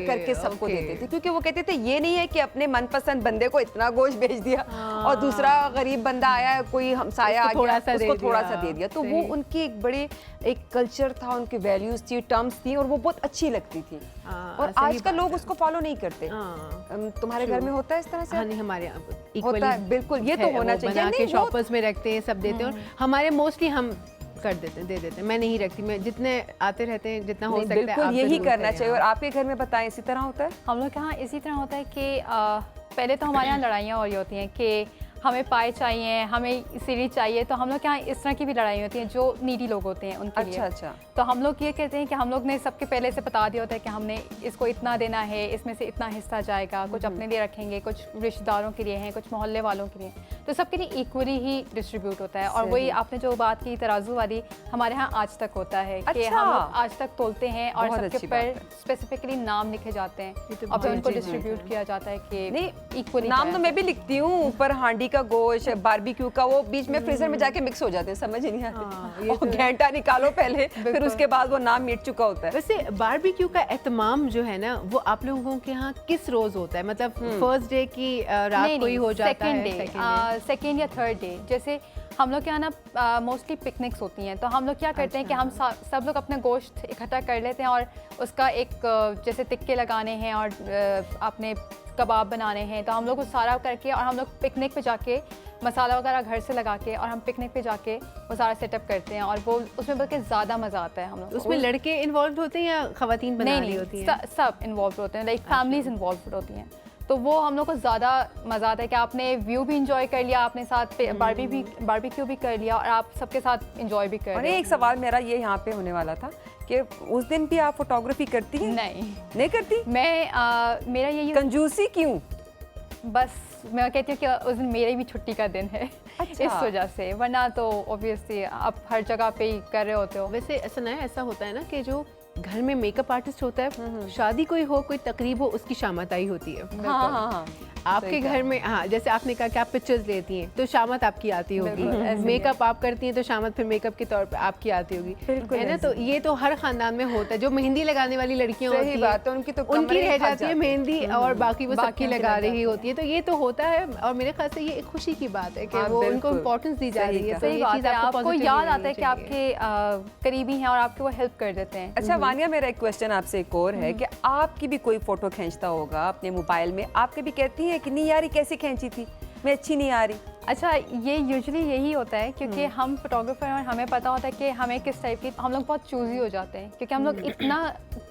[SPEAKER 2] करके सबको
[SPEAKER 1] ओके।
[SPEAKER 2] देते थे, क्योंकि वो कहते थे ये नहीं है कि अपने मनपसंद बंदे को इतना गोश्त भेज दिया और दूसरा गरीब बंदा आया, कोई हमसाया आ गया, उसको थोड़ा सा दे दिया। तो वो उनकी एक बड़े एक कल्चर था, उनकी वैल्यूज थी, टर्म्स थी, और वो बहुत अच्छी लगती थी। और आजकल लोग उसको फॉलो नहीं करते। तुम्हारे घर में होता है इस तरह से?
[SPEAKER 1] हाँ, नहीं हमारे यहाँ
[SPEAKER 2] होता है, बिल्कुल, ये तो होना चाहिए।
[SPEAKER 1] बना के शॉपर्स में रखते हैं, सब देते हैं, और हमारे मोस्टली हम कर देते हैं, दे देते हैं। मैं नहीं रखती, मैं जितने आते रहते हैं जितना हो सकता है
[SPEAKER 2] बिल्कुल
[SPEAKER 1] आप
[SPEAKER 2] यही
[SPEAKER 1] ज़रूर
[SPEAKER 2] करना
[SPEAKER 1] करें।
[SPEAKER 2] चाहिए। और आपके घर में बताएं इसी तरह होता है?
[SPEAKER 4] हम लोग के यहाँ इसी तरह होता है कि पहले तो हमारे यहाँ लड़ाइयाँ हो रही होती हैं कि हमें पाए चाहिए, हमें सीढ़ी चाहिए, तो हम लोग के यहाँ इस तरह की भी लड़ाई होती है जो नीडी लोग होते हैं उनके लिए।
[SPEAKER 2] अच्छा।
[SPEAKER 4] तो हम लोग ये कहते हैं कि हम लोग ने सबके पहले से बता दिया होता है कि हमने इसको इतना देना है, इसमें से इतना हिस्सा जाएगा, कुछ अपने लिए रखेंगे, कुछ रिश्तेदारों के लिए हैं, कुछ मोहल्ले वालों के लिए, तो सबके लिए इक्वली ही डिस्ट्रीब्यूट होता है। और वही आपने जो बात की तराजू वाली, हमारे यहाँ आज तक होता है कि हम लोग आज तक तोलते हैं और सबके ऊपर स्पेसिफिकली नाम लिखे जाते हैं और फिर उनको डिस्ट्रीब्यूट किया जाता है कि
[SPEAKER 2] नहीं,
[SPEAKER 4] इक्वली।
[SPEAKER 2] नाम तो मैं भी लिखती हूँ ऊपर, हांडी का गोश्त, बारबेक्यू का, वो बीच में फ्रीजर में जाके मिक्स हो जाते हैं, समझ ही नहीं आते। और घंटा निकालो पहले, फिर उसके बाद वो नाम मिट चुका होता है।
[SPEAKER 1] वैसे बारबेक्यू का एहतमाम जो है ना, वो आप लोगों के यहाँ किस रोज होता है? मतलब फर्स्ट डे की रात को ही हो जाता है?
[SPEAKER 4] सेकेंड या थर्ड डे। जैसे हम लोग के यहाँ ना मोस्टली पिकनिक्स होती हैं, तो हम लोग क्या करते हैं कि हम सब लोग अपने गोश्त इकट्ठा कर लेते हैं और उसका एक जैसे टिक्के लगाने हैं और अपने कबाब बनाने हैं, तो हम लोग वो सारा करके और हम लोग पिकनिक पे जाके मसाला वगैरह घर से लगा के और हम पिकनिक पे जाके वो सारा सेटअप करते हैं और वो उसमें बल्कि ज़्यादा मज़ा आता है हम लोग।
[SPEAKER 1] उसमें लड़के इन्वॉल्व होते हैं या खवातीन बना रही होती हैं?
[SPEAKER 4] सब इन्वॉल्व होते हैं, लाइक फैमिलीज इन्वॉल्व होती हैं, तो वो हम लोग को ज़्यादा मज़ा आता है कि आपने व्यू भी इंजॉय कर लिया, आपने साथ बारबेक्यू भी कर लिया और आप सबके साथ इंजॉय भी कर
[SPEAKER 2] और
[SPEAKER 4] रहे हो।
[SPEAKER 2] एक सवाल मेरा ये यहाँ पे होने वाला था कि उस दिन भी आप फोटोग्राफी करती हैं? नहीं करती?
[SPEAKER 4] मैं मेरा यही
[SPEAKER 2] कंजूसी क्यों?
[SPEAKER 4] बस मैं कहती हूँ कि उस दिन मेरे भी छुट्टी का दिन है।
[SPEAKER 2] अच्छा।
[SPEAKER 4] इस वजह से, वरना तो ऑब्वियसली आप हर जगह पे ही कर रहे होते हो।
[SPEAKER 1] वैसे ऐसा होता है ना कि जो घर में मेकअप आर्टिस्ट होता है, शादी कोई हो, कोई तकरीब हो, उसकी शामत आई होती है।
[SPEAKER 2] हाँ।
[SPEAKER 1] आपके घर में, हाँ, जैसे आपने कहा कि आप पिक्चर्स लेती हैं, तो शामत आपकी आती होगी, मेकअप आप करती हैं तो शामत फिर मेकअप के तौर पे आपकी आती होगी, है ना? तो ये तो हर खानदान में होता है। जो मेहंदी लगाने वाली लड़कियां होती हैं,
[SPEAKER 2] बात है, उनकी तो
[SPEAKER 1] उनकी रह जाती है मेहंदी और बाकी वो सबकी लगा रही होती है, तो ये तो होता है। और मेरे ख्याल से ये एक खुशी की बात है कि वो उनको इम्पोर्टेंस दी जा रही है।
[SPEAKER 4] सही बात है, आपको याद आता है कि आपके करीबी हैं और आपके वो हेल्प कर देते हैं।
[SPEAKER 2] अच्छा वानिया, मेरा एक क्वेश्चन आपसे एक और है कि आपकी भी कोई फोटो खींचता होगा अपने मोबाइल में, आपके भी कहती है कि नहीं यार ये कैसे खींची थी, मैं अच्छी नहीं आ रही?
[SPEAKER 4] अच्छा, ये यूजुअली यही होता है क्योंकि हम फोटोग्राफर हैं और हमें पता होता है कि हमें किस टाइप की, हम लोग बहुत चूजी हो जाते हैं क्योंकि हम लोग इतना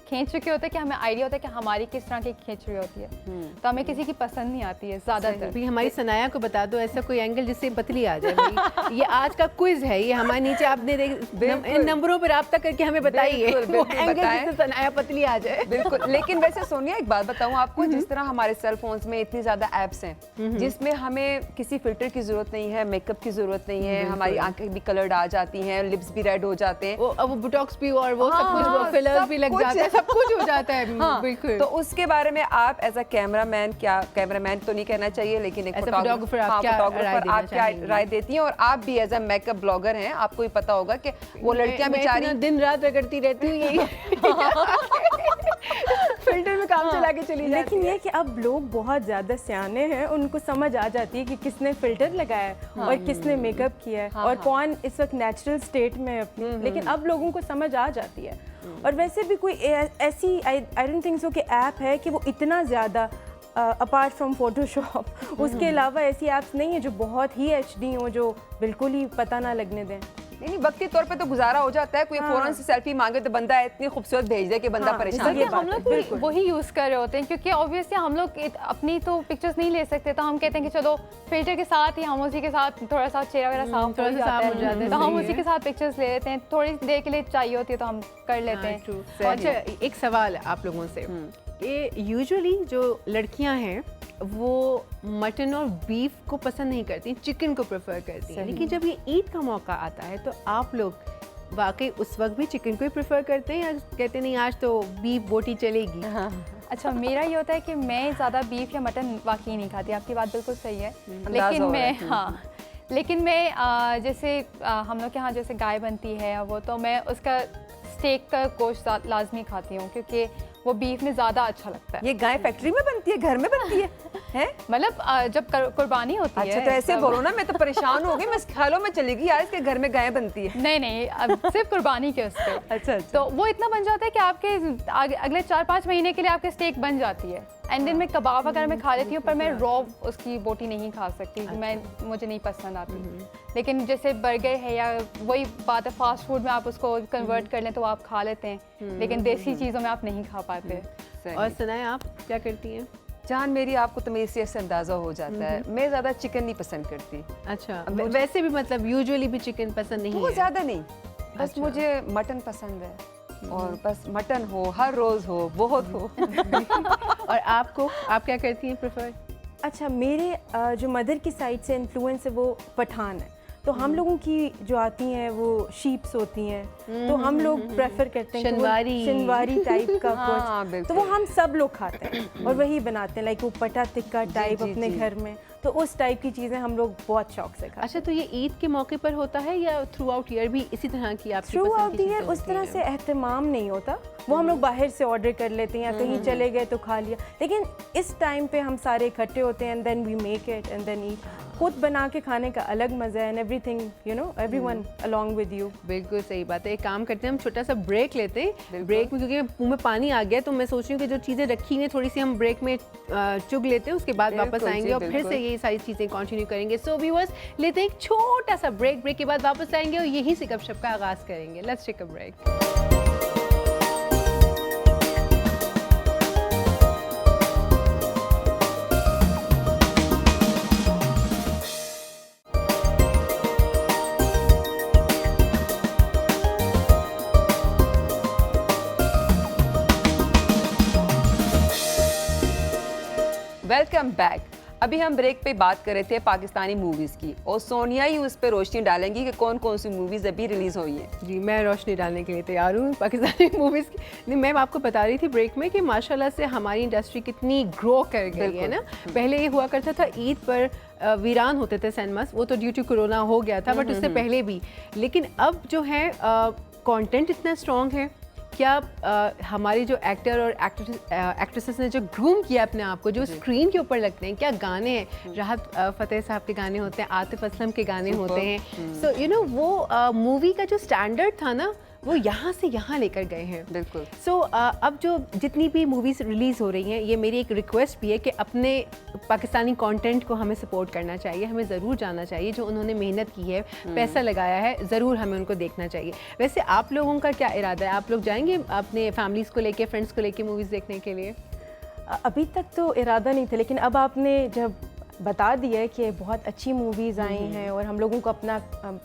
[SPEAKER 4] खींच चुके होते हैं कि हमें आइडिया होता है कि हमारी किस तरह की खींच रही होती है, तो हमें किसी की पसंद नहीं आती है ज़्यादातर।
[SPEAKER 1] भी हमारी सनाया को बता दो ऐसा कोई एंगल जिससे पतली आ जाए भाई। ये आज का क्विज है, ये हमारे नीचे आपने इन नंबरों पर राब्ता करके हमें बताइए वो एंगल जिससे सनाया पतली आ जाए।
[SPEAKER 2] बिल्कुल। लेकिन वैसे सोनिया एक बात बताऊं आपको, जिस तरह हमारे सेल फोन्स में इतनी ज्यादा एप्स हैं जिसमें हमें किसी फिल्टर की जरूरत नहीं है, मेकअप की जरूरत नहीं है, हमारी आंखें भी कलर्ड आ जाती हैं, लिप्स भी रेड हो जाते हैं,
[SPEAKER 1] वो बोटॉक्स भी और वो सब कुछ फिलर्स भी लग जाते हैं, सब कुछ हो जाता है। बिल्कुल।
[SPEAKER 2] तो उसके बारे में आप एज अ कैमरामैन, क्या कैमरामैन तो नहीं कहना चाहिए लेकिन एक फोटोग्राफर आप क्या राय देती हैं? और आप भी एज अ मेकअप ब्लॉगर हैं, आपको भी पता होगा कि वो लड़कियां बेचारी
[SPEAKER 1] दिन रात रगड़ती रहती हूँ यही फिल्टर में काम चला के चली जाती
[SPEAKER 3] लेकिन ये कि अब लोग बहुत ज़्यादा सियाने हैं, उनको समझ आ जाती है कि किसने फिल्टर लगाया है और किसने मेकअप किया है और कौन इस वक्त नेचुरल स्टेट में है अपनी। लेकिन अब लोगों को समझ आ जाती है। और वैसे भी कोई ऐसी आई डोंट थिंक सो कि ऐप है कि वो इतना ज़्यादा अपार्ट फ्रॉम फोटोशॉप उसके अलावा ऐसी ऐप्स नहीं है जो बहुत ही HD हो, जो बिल्कुल ही पता ना लगने दें।
[SPEAKER 2] नहीं, वक्ती तौर पे तो गुजारा हो जाता है। कोई फौरन से सेल्फी मांगे तो बंदा इतनी खूबसूरत भेज दे कि बंदा परेशान
[SPEAKER 4] है। हम लोग भी वही यूज़ कर रहे होते हैं क्योंकि ऑब्वियसली हम लोग अपनी तो पिक्चर्स नहीं ले सकते, तो हम कहते हैं कि चलो फिल्टर के साथ ही हम उसी के साथ थोड़ा सा चेहरा वगैरह साफ हो जाता है, तो हम उसी के साथ पिक्चर्स ले लेते हैं। थोड़ी देर के लिए चाहिए होती है तो हम कर लेते हैं।
[SPEAKER 1] अच्छा, एक सवाल है आप लोगों से कि यूजुअली जो लड़कियां हैं वो मटन और बीफ को पसंद नहीं करती, चिकन को प्रेफर करती हैं, लेकिन जब ये ईद का मौका आता है तो आप लोग वाकई उस वक्त भी चिकन को ही प्रेफर करते हैं या कहते नहीं आज तो बीफ बोटी चलेगी?
[SPEAKER 4] अच्छा, मेरा ये होता है कि मैं ज़्यादा बीफ या मटन वाकई नहीं खाती, आपकी बात बिल्कुल सही है। लेकिन मैं जैसे हम लोग के यहाँ जैसे गाय बनती है वो, तो मैं उसका स्टेक का गोश्त लाजमी खाती हूँ क्योंकि वो बीफ में ज़्यादा अच्छा लगता है।
[SPEAKER 2] ये गाय फैक्ट्री में बनती है, घर में बनती है?
[SPEAKER 4] मतलब जब कुर्बानी होती है।
[SPEAKER 2] अच्छा, तो ऐसे बोलो ना, मैं तो परेशान हो गई, मैं ख्यालों में चली गई यार इसके घर में गाय बनती है।
[SPEAKER 4] नहीं, अब सिर्फ कुर्बानी के उस पर।
[SPEAKER 2] अच्छा।
[SPEAKER 4] तो वो इतना बन जाता है कि आपके अगले 4-5 महीने के लिए आपके स्टेक बन जाती है। एंड दिन में कबाब वगैरह मैं खा लेती हूँ, पर मैं रॉ उसकी बोटी नहीं खा सकती, मुझे नहीं पसंद आती। लेकिन जैसे बर्गर है या वही बात है, फास्ट फूड में आप उसको कन्वर्ट कर लें तो आप खा लेते हैं, लेकिन देसी चीज़ों में आप नहीं खा पाते।
[SPEAKER 1] और सनाया आप क्या करती हैं?
[SPEAKER 2] जान मेरी, आपको तो मेरी से अंदाज़ा हो जाता है, मैं ज़्यादा चिकन नहीं पसंद करती।
[SPEAKER 1] अच्छा, वैसे भी मतलब यूजुअली भी चिकन पसंद नहीं है?
[SPEAKER 2] बहुत ज़्यादा नहीं, बस मुझे मटन पसंद है, और बस मटन हो, हर रोज़ हो, बहुत हो।
[SPEAKER 1] और आपको, आप क्या करती हैं प्रेफर?
[SPEAKER 3] अच्छा, मेरे जो मदर की साइड से इन्फ्लुएंस है वो पठान है, तो हम लोगों की जो आती हैं वो शीप्स होती हैं, तो हम लोग प्रेफर करते हैं शनवारी टाइप का कुछ, तो वो हम सब लोग खाते हैं और वही बनाते हैं, लाइक वो पटा टिक्का टाइप अपने घर में, तो उस टाइप की चीज़ें हम लोग बहुत शौक से खाते हैं।
[SPEAKER 1] अच्छा, तो ये ईद के मौके पर होता है या थ्रू आउट ईयर भी इसी तरह की आपकी
[SPEAKER 3] थ्रू आउट ईयर उस तरह से एहतमाम नहीं होता, वो हम लोग बाहर से ऑर्डर कर लेते हैं या कहीं चले गए तो खा लिया, लेकिन इस टाइम पे हम सारे इकट्ठे होते हैं and then we make it and then eat. खुद बना के खाने का अलग मज़ा है, and everything you know everyone along with you.
[SPEAKER 1] बिल्कुल सही बात है। एक काम करते हैं, हम छोटा सा ब्रेक लेते हैं। ब्रेक में क्योंकि मुंह में पानी आ गया, तो मैं सोच रही हूँ कि जो चीज़ें रखी हुई हैं थोड़ी सी हम ब्रेक में चुग लेते हैं, उसके बाद वापस आएंगे और फिर से ये सारी चीज़ें कंटिन्यू करेंगे। सो व्यूअर्स, लेते हैं एक छोटा सा ब्रेक, ब्रेक के बाद वापस आएंगे और यहीं से गपशप का आगाज़ करेंगे। Let's take a break.
[SPEAKER 2] Welcome back. अभी हम ब्रेक पे बात कर रहे थे पाकिस्तानी मूवीज़ की, और सोनिया ही उस पर रोशनी डालेंगी कि कौन कौन सी मूवीज़ अभी रिलीज़ हुई हैं।
[SPEAKER 1] जी, मैं रोशनी डालने के लिए तैयार हूँ पाकिस्तानी मूवीज़ की। नहीं, मैं आपको बता रही थी ब्रेक में कि माशाल्लाह से हमारी इंडस्ट्री कितनी ग्रो कर गई है ना। पहले ये हुआ करता था ईद पर वीरान होते थे सिनेमास, वो तो ड्यू टू कोरोना हो गया था, बट उससे पहले भी। लेकिन अब जो है कंटेंट इतना स्ट्रॉन्ग है, क्या हमारे जो एक्टर और एक्ट्रेसेस ने जो ग्रूम किया अपने आप को, जो स्क्रीन के ऊपर लगते हैं, क्या गाने हैं, राहत फ़तेह साहब के गाने होते हैं, आतिफ असलम के गाने होते हैं। सो यू नो वो मूवी का जो स्टैंडर्ड था ना, वो यहाँ से यहाँ लेकर गए हैं।
[SPEAKER 2] बिल्कुल।
[SPEAKER 1] सो अब जो जितनी भी मूवीज़ रिलीज़ हो रही हैं, ये मेरी एक रिक्वेस्ट भी है कि अपने पाकिस्तानी कंटेंट को हमें सपोर्ट करना चाहिए, हमें ज़रूर जाना चाहिए। जो उन्होंने मेहनत की है, पैसा लगाया है, ज़रूर हमें उनको देखना चाहिए। वैसे आप लोगों का क्या इरादा है? आप लोग जाएंगे अपने फैमिलीज़ को लेके, फ्रेंड्स को लेके मूवीज़ देखने के लिए?
[SPEAKER 3] अभी तक तो इरादा नहीं था, लेकिन अब आपने जब बता दिया है कि बहुत अच्छी मूवीज़ आई हैं और हम लोगों को अपना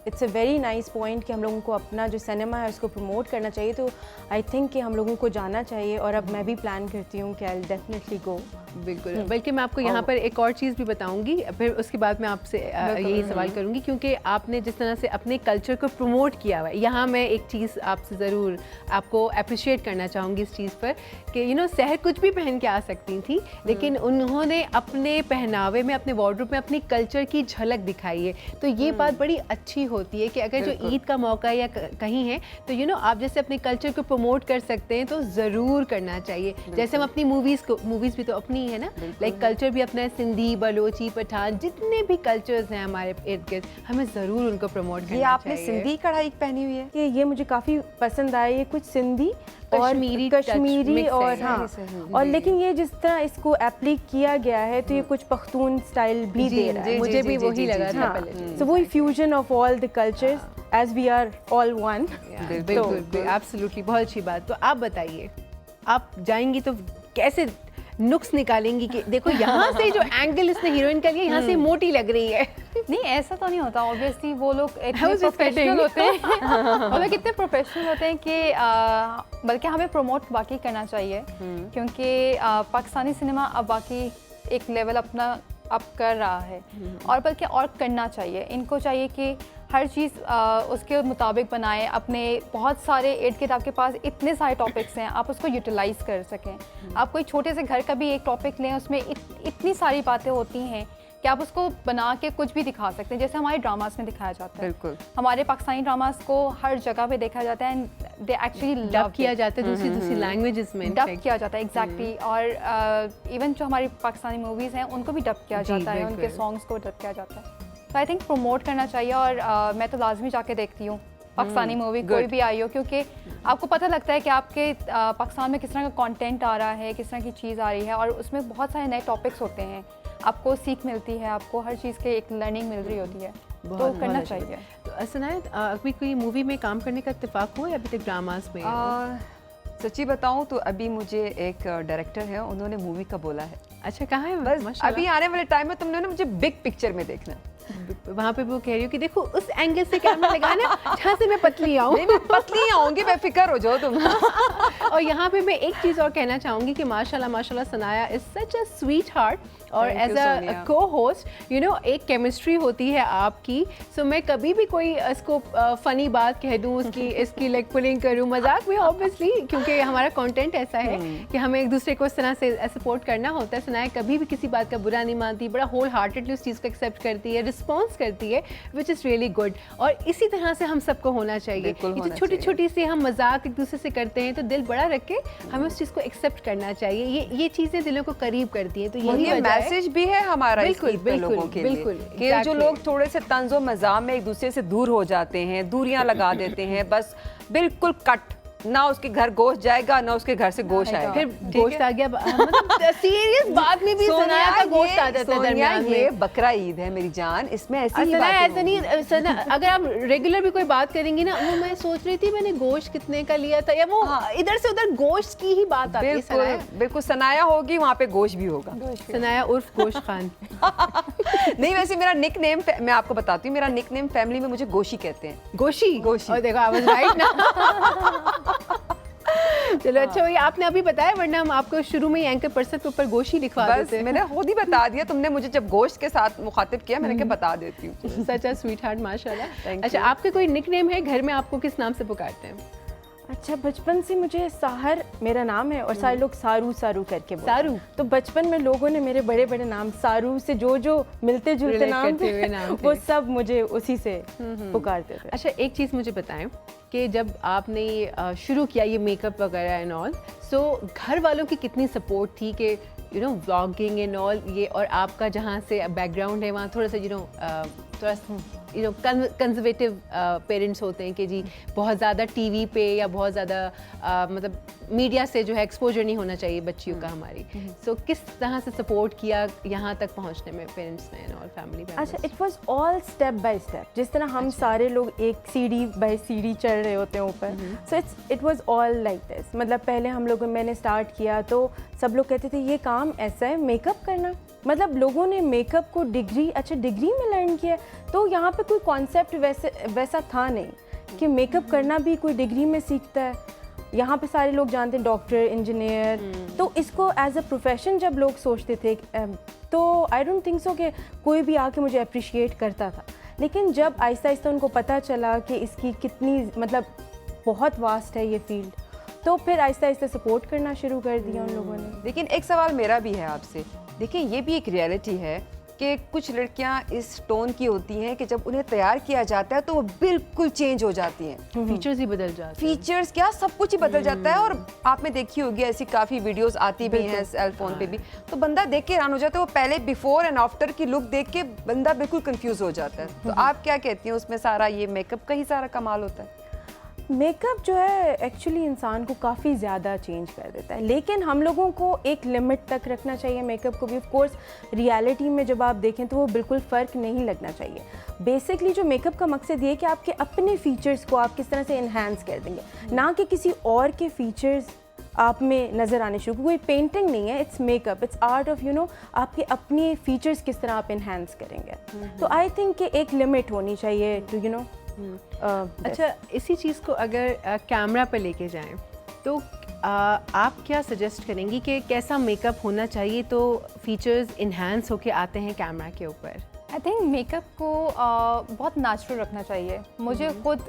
[SPEAKER 3] it's a very nice point कि हम लोगों को अपना जो सिनेमा है उसको प्रमोट करना चाहिए, तो आई थिंक कि हम लोगों को जाना चाहिए। और अब मैं भी प्लान करती हूँ कि आई विल डेफिनेटली गो।
[SPEAKER 1] बिल्कुल, बल्कि मैं आपको यहाँ पर एक और चीज़ भी बताऊंगी, फिर उसके बाद मैं आपसे यही सवाल करूँगी, क्योंकि आपने जिस तरह से अपने कल्चर को प्रमोट किया हुआ है, यहाँ मैं एक चीज़ आपसे ज़रूर आपको अप्रिशिएट करना चाहूँगी इस चीज़ पर कि सहर कुछ भी पहन के आ सकती थी, लेकिन उन्होंने अपने पहनावे में, अपने वार्डरोब में अपनी कल्चर की झलक दिखाई है। तो ये बात बड़ी अच्छी होती है कि अगर जो ईद का मौका या कहीं है तो आप जैसे अपने कल्चर को प्रमोट कर सकते हैं तो ज़रूर करना चाहिए। जैसे हम अपनी मूवीज़ भी तो अपनी है ना, लाइक कल्चर भी अपना है, सिंधी, बलोची, पठान, जितने भी कल्चर्स हैं हमारे इर्द गिर्द, हमें ज़रूर उनको प्रमोट करना चाहिए।
[SPEAKER 2] ये आपने सिंधी कढ़ाई पहनी हुई है?
[SPEAKER 3] कि ये मुझे काफ़ी पसंद आया, ये कुछ सिंधी और
[SPEAKER 1] कश्मीरी
[SPEAKER 3] और हाँ, और लेकिन ये जिस तरह इसको एप्लीक किया गया है तो ये कुछ पख्तून स्टाइल भी दे रहा है।
[SPEAKER 1] मुझे भी वही लगा था पहले।
[SPEAKER 3] सो वही fusion of all the cultures as we are all one.
[SPEAKER 1] बिल्कुल, एब्सोल्युटली, बहुत अच्छी बात। तो आप बताइए, आप जाएंगी तो कैसे नुक्स निकालेंगी कि देखो यहाँ से जो एंगल इसने हीरोइन का लिया, यहाँ से मोटी लग रही है?
[SPEAKER 4] नहीं, ऐसा तो नहीं होता। ऑब्वियसली वो लोग इतने प्रोफेशनल होते हैं वो लोग इतने प्रोफेशनल होते हैं कि बल्कि हमें प्रमोट वाकई करना चाहिए, क्योंकि पाकिस्तानी सिनेमा अब वाकई एक लेवल अपना अप कर रहा है, और बल्कि और करना चाहिए। इनको चाहिए कि हर चीज़ उसके मुताबिक बनाएं। अपने बहुत सारे इर्द गिर्द आपके पास इतने सारे टॉपिक्स हैं, आप उसको यूटिलाइज़ कर सकें। आप कोई छोटे से घर का भी एक टॉपिक लें, उसमें इतनी सारी बातें होती हैं कि आप उसको बना के कुछ भी दिखा सकते हैं। जैसे हमारे ड्रामास में दिखाया जाता है,
[SPEAKER 2] बिल्कुल,
[SPEAKER 4] हमारे पाकिस्तानी ड्रामास को हर जगह पे देखा जाता है, एंड दे एक्चुअली
[SPEAKER 1] डब किया जाता है दूसरी लैंग्वेजेस में,
[SPEAKER 4] डब किया जाता है एग्जैक्टली। और इवन जो हमारी पाकिस्तानी मूवीज़ हैं उनको भी डब किया जाता है, उनके सॉन्ग्स को डब किया जाता है। तो आई थिंक प्रमोट करना चाहिए, और मैं तो लाजमी जाके देखती हूँ पाकिस्तानी मूवी, कोई भी आई हो, क्योंकि आपको पता लगता है कि आपके पाकिस्तान में किस तरह का कंटेंट आ रहा है, किस तरह की चीज़ आ रही है, और उसमें बहुत सारे नए टॉपिक्स होते हैं। आपको सीख मिलती है, आपको हर चीज़ के एक लर्निंग मिल रही होती है, तो करना चाहिए।
[SPEAKER 1] तो सनायत, अभी कोई मूवी में काम करने का इत्तेफाक हुआ है अभी तक ड्रामास में?
[SPEAKER 2] सच्ची बताऊं तो अभी मुझे एक डायरेक्टर है, उन्होंने मूवी का बोला है।
[SPEAKER 1] अच्छा, कहाँ है?
[SPEAKER 2] बस अभी आने वाले टाइम में तुमने ना मुझे बिग पिक्चर में देखना है।
[SPEAKER 1] वहाँ पे वो कह रही हूँ कि देखो उस एंगल से कैमरा लगाना जहाँ से मैं पतली आऊँ।
[SPEAKER 2] नहीं, मैं पतली आऊँगी, बेफिक्र हो जाओ तुम।
[SPEAKER 1] और यहाँ पे मैं एक चीज़ और कहना चाहूँगी कि माशाल्लाह Sanaya is such a sweet heart, और एज अ को होस्ट एक केमिस्ट्री होती है आपकी। सो मैं कभी भी कोई इसको फ़नी बात कह दूँ, इसकी लेग पुलिंग करूँ, मजाक में ऑब्वियसली, क्योंकि हमारा कंटेंट ऐसा है कि हमें एक दूसरे को इस तरह से सपोर्ट करना होता है। सनाया कभी भी किसी बात का बुरा नहीं मानती, बड़ा होल हार्टेडली उस चीज़ को एक्सेप्ट करती है, रिस्पॉन्स करती है, विच इज़ रियली गुड। और इसी तरह से हम सबको होना चाहिए। ये जो छोटी छोटी सी हम मजाक एक दूसरे से करते हैं, तो दिल बड़ा रख के हमें उस चीज़ को एक्सेप्ट करना चाहिए। ये चीज़ें दिलों को करीब करती हैं। तो यही
[SPEAKER 2] मैसेज भी है हमारा
[SPEAKER 1] बिल्कुल,
[SPEAKER 2] लोगों के लिए कि जो लोग थोड़े से तंज़ो मज़ाक में एक दूसरे से दूर हो जाते हैं, दूरियां लगा देते हैं, बस बिल्कुल कट, ना उसके घर गोश्त जाएगा ना उसके घर से गोश्त आएगा।
[SPEAKER 1] फिर गोश्त आ गया, मतलब सीरियस बात में भी सनाया का गोश्त आ जाता है दरमियान में।
[SPEAKER 2] ये बकरा ईद है मेरी जान, इसमें ऐसी ही
[SPEAKER 1] बात ऐसा नहीं। अगर आप रेगुलर भी कोई बात करेंगी ना, वो मैं सोच रही थी मैंने गोश्त कितने का लिया था, या वो इधर से उधर गोश्त की ही बात आती है।
[SPEAKER 2] बिल्कुल सनाया होगी, वहाँ पे गोश्त भी होगा।
[SPEAKER 1] सनाया उर्फ गोश्त खान।
[SPEAKER 2] नहीं, वैसे मेरा निक नेम मैं आपको बताती हूँ, मेरा निक नेम फैमिली में मुझे गोशी कहते हैं।
[SPEAKER 1] गोशी? और देखो, आई वाज राइट ना। चलो अच्छा भैया, आपने अभी बताया, वरना हम आपको शुरू में ही एंकर पर्सन के ऊपर गोशी लिखवा देते हैं।
[SPEAKER 2] मैंने खुद ही बता दिया, तुमने मुझे जब गोश्त के साथ मुखातिब किया, मैंने क्या बता देती हूँ।
[SPEAKER 1] सच अ स्वीट हार्ट, माशाल्लाह। अच्छा, आपके कोई निकनेम है घर में? आपको किस नाम से पुकारते हैं?
[SPEAKER 3] अच्छा, बचपन से मुझे साहर मेरा नाम है, और सारे लोग सारू सारू करके बोलते हैं।
[SPEAKER 1] सारू?
[SPEAKER 3] तो बचपन में लोगों ने मेरे बड़े बड़े नाम सारू से जो मिलते जुलते नाम थे वो सब मुझे उसी से पुकारते थे।
[SPEAKER 1] अच्छा, एक चीज़ मुझे बताएं कि जब आपने शुरू किया ये मेकअप वगैरह एंड ऑल, सो घर वालों की कितनी सपोर्ट थी कि व्लॉगिंग एंड ऑल ये, और आपका जहाँ से बैकग्राउंड है वहाँ थोड़ा सा थोड़ा यू नो कंजर्वेटिव पेरेंट्स होते हैं कि जी बहुत ज़्यादा टीवी पे या बहुत ज़्यादा मतलब मीडिया से जो है एक्सपोजर नहीं होना चाहिए बच्चियों का हमारी। सो किस तरह से सपोर्ट किया यहाँ तक पहुँचने में पेरेंट्स ने और फैमिली में?
[SPEAKER 3] अच्छा, it was all step by step. जिस तरह हम सारे लोग एक सीढ़ी बाय सीढ़ी चढ़ रहे होते हैं ऊपर, so it was all like this. मतलब पहले हम लोगों मैंने स्टार्ट किया तो सब लोग कहते थे ये काम ऐसा है, मेकअप करना, मतलब लोगों ने मेकअप को डिग्री में लर्न किया। तो यहाँ पे कोई कॉन्सेप्ट वैसा था नहीं कि मेकअप करना भी कोई डिग्री में सीखता है। यहाँ पे सारे लोग जानते हैं डॉक्टर, इंजीनियर, तो इसको एज अ प्रोफेशन जब लोग सोचते थे तो आई डोंट थिंक सो कि कोई भी आके मुझे अप्रिशिएट करता था। लेकिन जब आहिस्ता आहिस्ता उनको पता चला कि इसकी कितनी मतलब बहुत वास्ट है ये फील्ड, तो फिर आहिस्ता आहिस्ता सपोर्ट करना शुरू कर दिया उन लोगों ने।
[SPEAKER 2] लेकिन एक सवाल मेरा भी है आपसे, देखिए ये भी एक रियलिटी है कि कुछ लड़कियां इस टोन की होती हैं कि जब उन्हें तैयार किया जाता है तो वो बिल्कुल चेंज हो जाती हैं,
[SPEAKER 1] फीचर्स ही बदल जाते हैं।
[SPEAKER 2] फीचर्स क्या सब कुछ ही बदल जाता है। और आपने देखी होगी ऐसी काफ़ी वीडियोस आती भी हैं सेल फोन पे भी, तो बंदा देख के हैरान हो जाता है। वो पहले बिफोर एंड आफ्टर की लुक देख के बंदा बिल्कुल कंफ्यूज हो जाता है। तो आप क्या कहती हैं उसमें सारा ये मेकअप का ही सारा कमाल होता है?
[SPEAKER 3] मेकअप जो है एक्चुअली इंसान को काफ़ी ज़्यादा चेंज कर देता है, लेकिन हम लोगों को एक लिमिट तक रखना चाहिए मेकअप को भी। ऑफ कोर्स रियलिटी में जब आप देखें तो वो बिल्कुल फ़र्क नहीं लगना चाहिए। बेसिकली जो मेकअप का मकसद ये है कि आपके अपने फीचर्स को आप किस तरह से इन्हांस कर देंगे, ना कि किसी और के फीचर्स आप में नज़र आने शुरू। कोई पेंटिंग नहीं है, it's makeup, it's art of you know आपके अपने फीचर्स किस तरह आप इन्हांस करेंगे। तो आई थिंक कि एक लिमिट होनी चाहिए टू यू नो।
[SPEAKER 1] अच्छा, इसी चीज़ को अगर कैमरा पे लेके जाएं तो आप क्या सजेस्ट करेंगी कि कैसा मेकअप होना चाहिए तो फीचर्स इन्हांस होके आते हैं कैमरा के ऊपर?
[SPEAKER 4] आई थिंक मेकअप को बहुत नेचुरल रखना चाहिए। मुझे खुद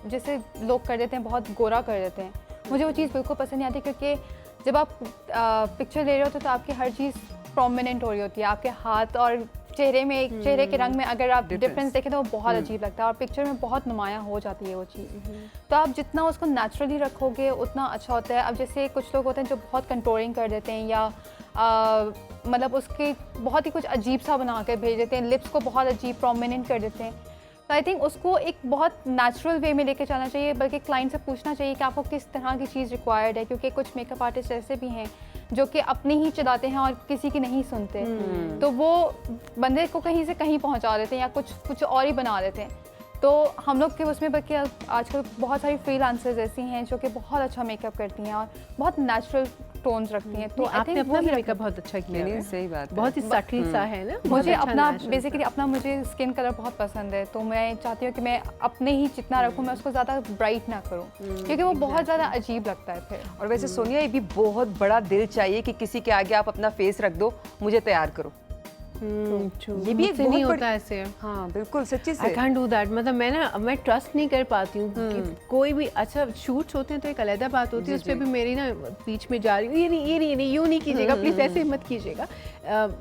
[SPEAKER 4] जैसे लोग कर देते हैं बहुत गोरा कर देते हैं, मुझे वो चीज़ बिल्कुल पसंद नहीं आती, क्योंकि जब आप पिक्चर ले रहे होते तो आपकी हर चीज़ प्रोमिनेंट हो रही होती है। आपके हाथ और चेहरे के रंग में अगर आप डिफरेंस देखें तो वो बहुत अजीब लगता है और पिक्चर में बहुत नुमायाँ हो जाती है वो चीज़। तो आप जितना उसको नेचुरली रखोगे उतना अच्छा होता है। अब जैसे कुछ लोग होते हैं जो बहुत कंटूरिंग कर देते हैं या मतलब उसके बहुत ही कुछ अजीब सा बना कर भेज देते हैं, लिप्स को बहुत अजीब प्रोमिनेंट कर देते हैं। तो आई थिंक उसको एक बहुत नेचुरल वे में लेके जाना चाहिए, बल्कि क्लाइंट से पूछना चाहिए कि आपको किस तरह की चीज़ रिक्वायर्ड है, क्योंकि कुछ मेकअप आर्टिस्ट ऐसे भी हैं जो कि अपनी ही चलाते हैं और किसी की नहीं सुनते। तो वो बंदे को कहीं से कहीं पहुंचा देते हैं या कुछ और ही बना देते हैं। तो हम लोग के उसमें बल्कि आजकल बहुत सारी फ्रीलांसर्स ऐसी हैं जो कि बहुत अच्छा मेकअप करती हैं और बहुत नेचुरल टोन्स रखती हैं। तो
[SPEAKER 1] आपने अपना भी मेकअप बहुत अच्छा किया है।
[SPEAKER 2] सही बात है,
[SPEAKER 1] बहुत ही सटल सा है ना।
[SPEAKER 4] मुझे अपना बेसिकली अपना मुझे स्किन कलर बहुत पसंद है, तो मैं चाहती हूँ कि मैं अपने ही जितना रखूँ मैं उसको ज़्यादा ब्राइट ना करूँ, क्योंकि वो बहुत ज़्यादा अजीब लगता है फिर।
[SPEAKER 2] और वैसे सोनिया ये भी बहुत बड़ा दिल चाहिए कि किसी के आगे आप अपना फेस रख दो, मुझे तैयार करो।
[SPEAKER 1] ये भी एक नहीं होता ऐसे।
[SPEAKER 2] हाँ बिल्कुल, सच्ची से
[SPEAKER 1] आई कांट डू दैट। मतलब मैं ट्रस्ट नहीं कर पाती हूँ कि कोई भी। अच्छा शूट्स होते हैं तो एक अलग बात होती है, उस पर भी मेरी ना बीच में जा रही हूँ, ये नहीं यूँ नहीं कीजिएगा प्लीज़, ऐसे मत कीजिएगा।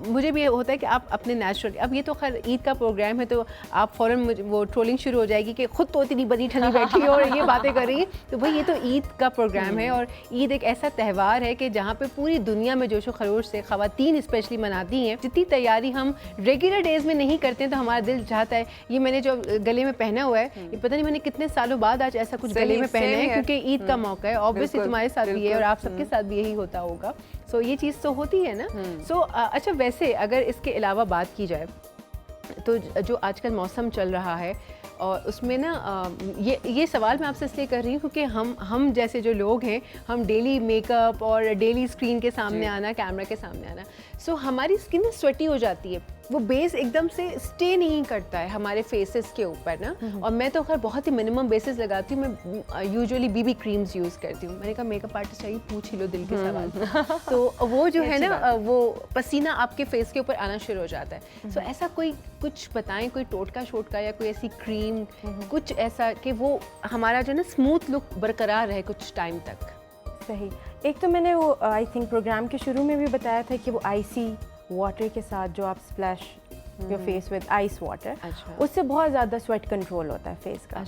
[SPEAKER 1] मुझे भी ये होता है कि आप अपने नेचुरल, अब ये तो खैर ईद का प्रोग्राम है तो आप फ़ौरन वो ट्रोलिंग शुरू हो जाएगी कि खुद तो इतनी बड़ी ठनी बैठी है और ये बातें कर रही है। तो भाई ये तो ईद का प्रोग्राम है और ईद एक ऐसा त्यौहार है कि जहाँ पे पूरी दुनिया में जोशो खरोश से ख़वातीन स्पेशली मनाती हैं। जितनी तैयारी हम रेगुलर डेज में नहीं करते हैं तो हमारा दिल चाहता है। ये मैंने जो गले में पहना हुआ है ये पता नहीं मैंने कितने सालों बाद आज ऐसा कुछ गले में पहना है, क्योंकि ईद का मौका है। ऑब्वियसली तुम्हारे साथ भी है और आप सबके साथ भी यही होता होगा। सो ये चीज़ तो होती है ना। सो अच्छा, वैसे अगर इसके अलावा बात की जाए तो जो आजकल मौसम चल रहा है और उसमें ना ये सवाल मैं आपसे इसलिए कर रही हूँ क्योंकि हम जैसे जो लोग हैं, हम डेली मेकअप और डेली स्क्रीन के सामने आना, कैमरा के सामने आना, सो हमारी स्किन ना स्वेटी हो जाती है। वो बेस एकदम से स्टे नहीं करता है हमारे फेसेस के ऊपर ना। और मैं तो खैर बहुत ही मिनिमम बेसिस लगाती हूँ। मैं यूजुअली बीबी क्रीम्स यूज़ करती हूँ। मैंने कहा मेकअप आर्टिस्ट चाहिए, पूछ ही लो दिल के सवाल। तो वो जो है ना, वो पसीना आपके फेस के ऊपर आना शुरू हो जाता है। सो ऐसा कोई कुछ बताएं, कोई टोटका शोटका या कोई ऐसी क्रीम, कुछ ऐसा कि वो हमारा जो है ना स्मूथ लुक बरकरार रहे कुछ टाइम तक।
[SPEAKER 3] सही। एक तो मैंने वो आई थिंक प्रोग्राम के शुरू में भी बताया था कि वो आइसी वाटर के साथ जो आप splash your face with ice water, उससे बहुत ज़्यादा स्वेट कंट्रोल होता है फेस का।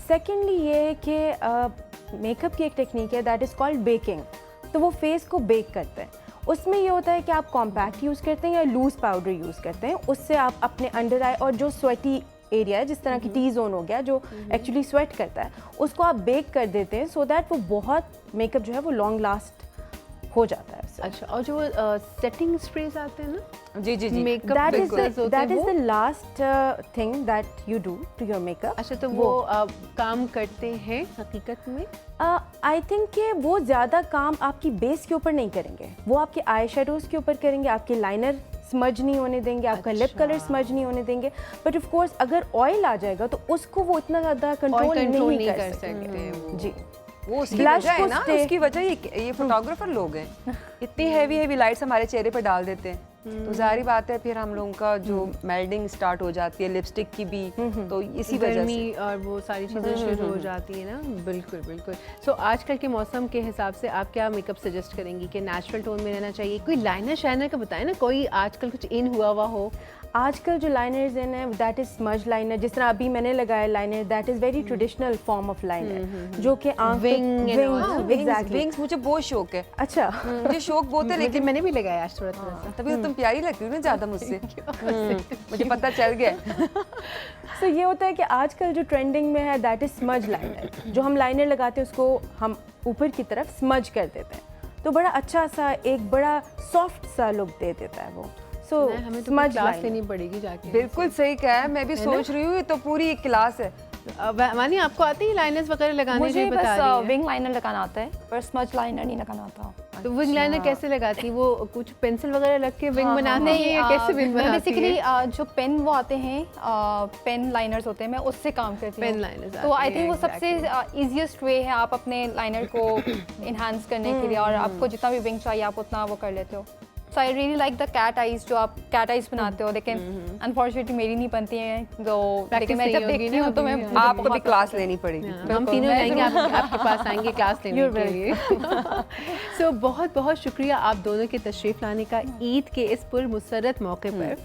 [SPEAKER 3] सेकेंडली ये है कि मेकअप की एक टेक्निक है दैट इज़ कॉल्ड बेकिंग। तो वो फेस को बेक करते हैं। उसमें ये होता है कि आप कॉम्पैक्ट यूज़ करते हैं या लूज़ पाउडर यूज़ करते हैं, उससे आप अपने अंडर आई और जो स्वेटी एरिया है, जिस तरह की टी जोन हो गया जो एक्चुअली स्वेट करता है, उसको आप बेक कर देते हैं सो दैट वो बहुत मेकअप जो है वो लॉन्ग लास्ट हो जाता है उससे।
[SPEAKER 1] अच्छा, और जो सेटिंग स्प्रेज आते हैं ना,
[SPEAKER 2] जी जी जी,
[SPEAKER 1] makeup
[SPEAKER 3] that is the last thing that you do to your makeup.
[SPEAKER 1] अच्छा, तो वो काम करते हैं हकीकत में?
[SPEAKER 3] आई थिंक कि वो ज़्यादा काम आपकी बेस के ऊपर नहीं करेंगे, वो आपके आई शेडोज़ के ऊपर करेंगे, आपके लाइनर स्मज नहीं होने देंगे, आपका लिप कलर स्मज नहीं होने देंगे। बट ऑफ कोर्स अगर ऑयल आ जाएगा तो उसको वो इतना ज़्यादा कंट्रोल नहीं कर सकते
[SPEAKER 1] हैं।
[SPEAKER 3] जी,
[SPEAKER 2] वो उसकी
[SPEAKER 3] Blush
[SPEAKER 2] वजह है
[SPEAKER 3] को
[SPEAKER 2] ना,
[SPEAKER 3] stay-
[SPEAKER 2] उसकी वजह ये फोटोग्राफर लोग हैं, इतनी हैवी लाइट्स हमारे चेहरे पर डाल देते हैं, तो जाहिर बात है फिर हम लोगों का जो मेल्डिंग स्टार्ट हो जाती है लिपस्टिक की भी, तो इसी वजह से
[SPEAKER 1] गर्मी और वो सारी चीज़ें शुरू हो जाती है ना। बिल्कुल बिल्कुल। सो आजकल के मौसम के हिसाब से आप क्या मेकअप सजेस्ट करेंगी कि नेचुरल टोन में रहना चाहिए? कोई लाइनर शाइनर का बताएं ना, कोई आजकल कुछ इन हुआ हो।
[SPEAKER 3] आजकल जो लाइनर्स इन है दैट इज स्मज लाइनर, जिस तरह अभी मैंने लगाया liner, that is very traditional form of liner जो कि
[SPEAKER 2] विंग्स मुझे बहुत शौक है।
[SPEAKER 3] अच्छा,
[SPEAKER 2] मुझे शौक बहुत है, लेकिन
[SPEAKER 1] मैंने भी लगाया आज थोड़ा सा।
[SPEAKER 2] तभी तो तुम प्यारी लगती हो ना ज़्यादा मुझसे, मुझे पता चल गया।
[SPEAKER 3] तो ये होता है कि आजकल जो ट्रेंडिंग में है दैट इज स्मज लाइनर, जो हम लाइनर लगाते हैं उसको हम ऊपर की तरफ स्मज कर देते हैं, तो बड़ा अच्छा सा एक बड़ा सॉफ्ट सा लुक दे देता है वो। सो
[SPEAKER 1] हमें तो क्लास लेनी पड़ेगी जाके।
[SPEAKER 2] बिल्कुल सही कहा है, मैं भी सोच रही हूँ, ये तो पूरी एक क्लास है।
[SPEAKER 1] वानी, आपको आती है लाइनर्स वगैरह लगाने?
[SPEAKER 4] मुझे
[SPEAKER 1] जो बता रही
[SPEAKER 4] बस
[SPEAKER 1] है।
[SPEAKER 4] विंग लाइनर लगाना आता है, पर स्मज लाइनर नहीं लगाना आता।
[SPEAKER 1] तो विंग लाइनर कैसे लगाती? वो कुछ पेंसिल वगैरह लग के विंग बनाते हैं या कैसे विंग बनाती है?
[SPEAKER 4] बेसिकली जो पेन वो आते हैं, पेन लाइनर्स होते हैं, मैं उससे काम करती हूँ।
[SPEAKER 1] पेन लाइनर्स
[SPEAKER 4] तो आई थिंक वो सबसे इजीएस्ट वे है आप अपने लाइनर को इन्हांस करने के लिए, और आपको जितना भी विंग चाहिए आप उतना वो कर लेते हो। So I really like the cat eyes, जो आप कैट आइज बनाते हो, लेकिन अनफॉर्चुनेटली मेरी नहीं बनती हैं, तो लेकिन मैं जब देखती हूँ तो मैं
[SPEAKER 2] आपको भी क्लास लेनी पड़ेगी।
[SPEAKER 1] हम तीनों जाएंगे आपके पास आएंगे क्लास लेने के लिए। सो बहुत बहुत शुक्रिया आप दोनों के तशरीफ़ लाने का ईद के इस पुरमसरत मौके पर।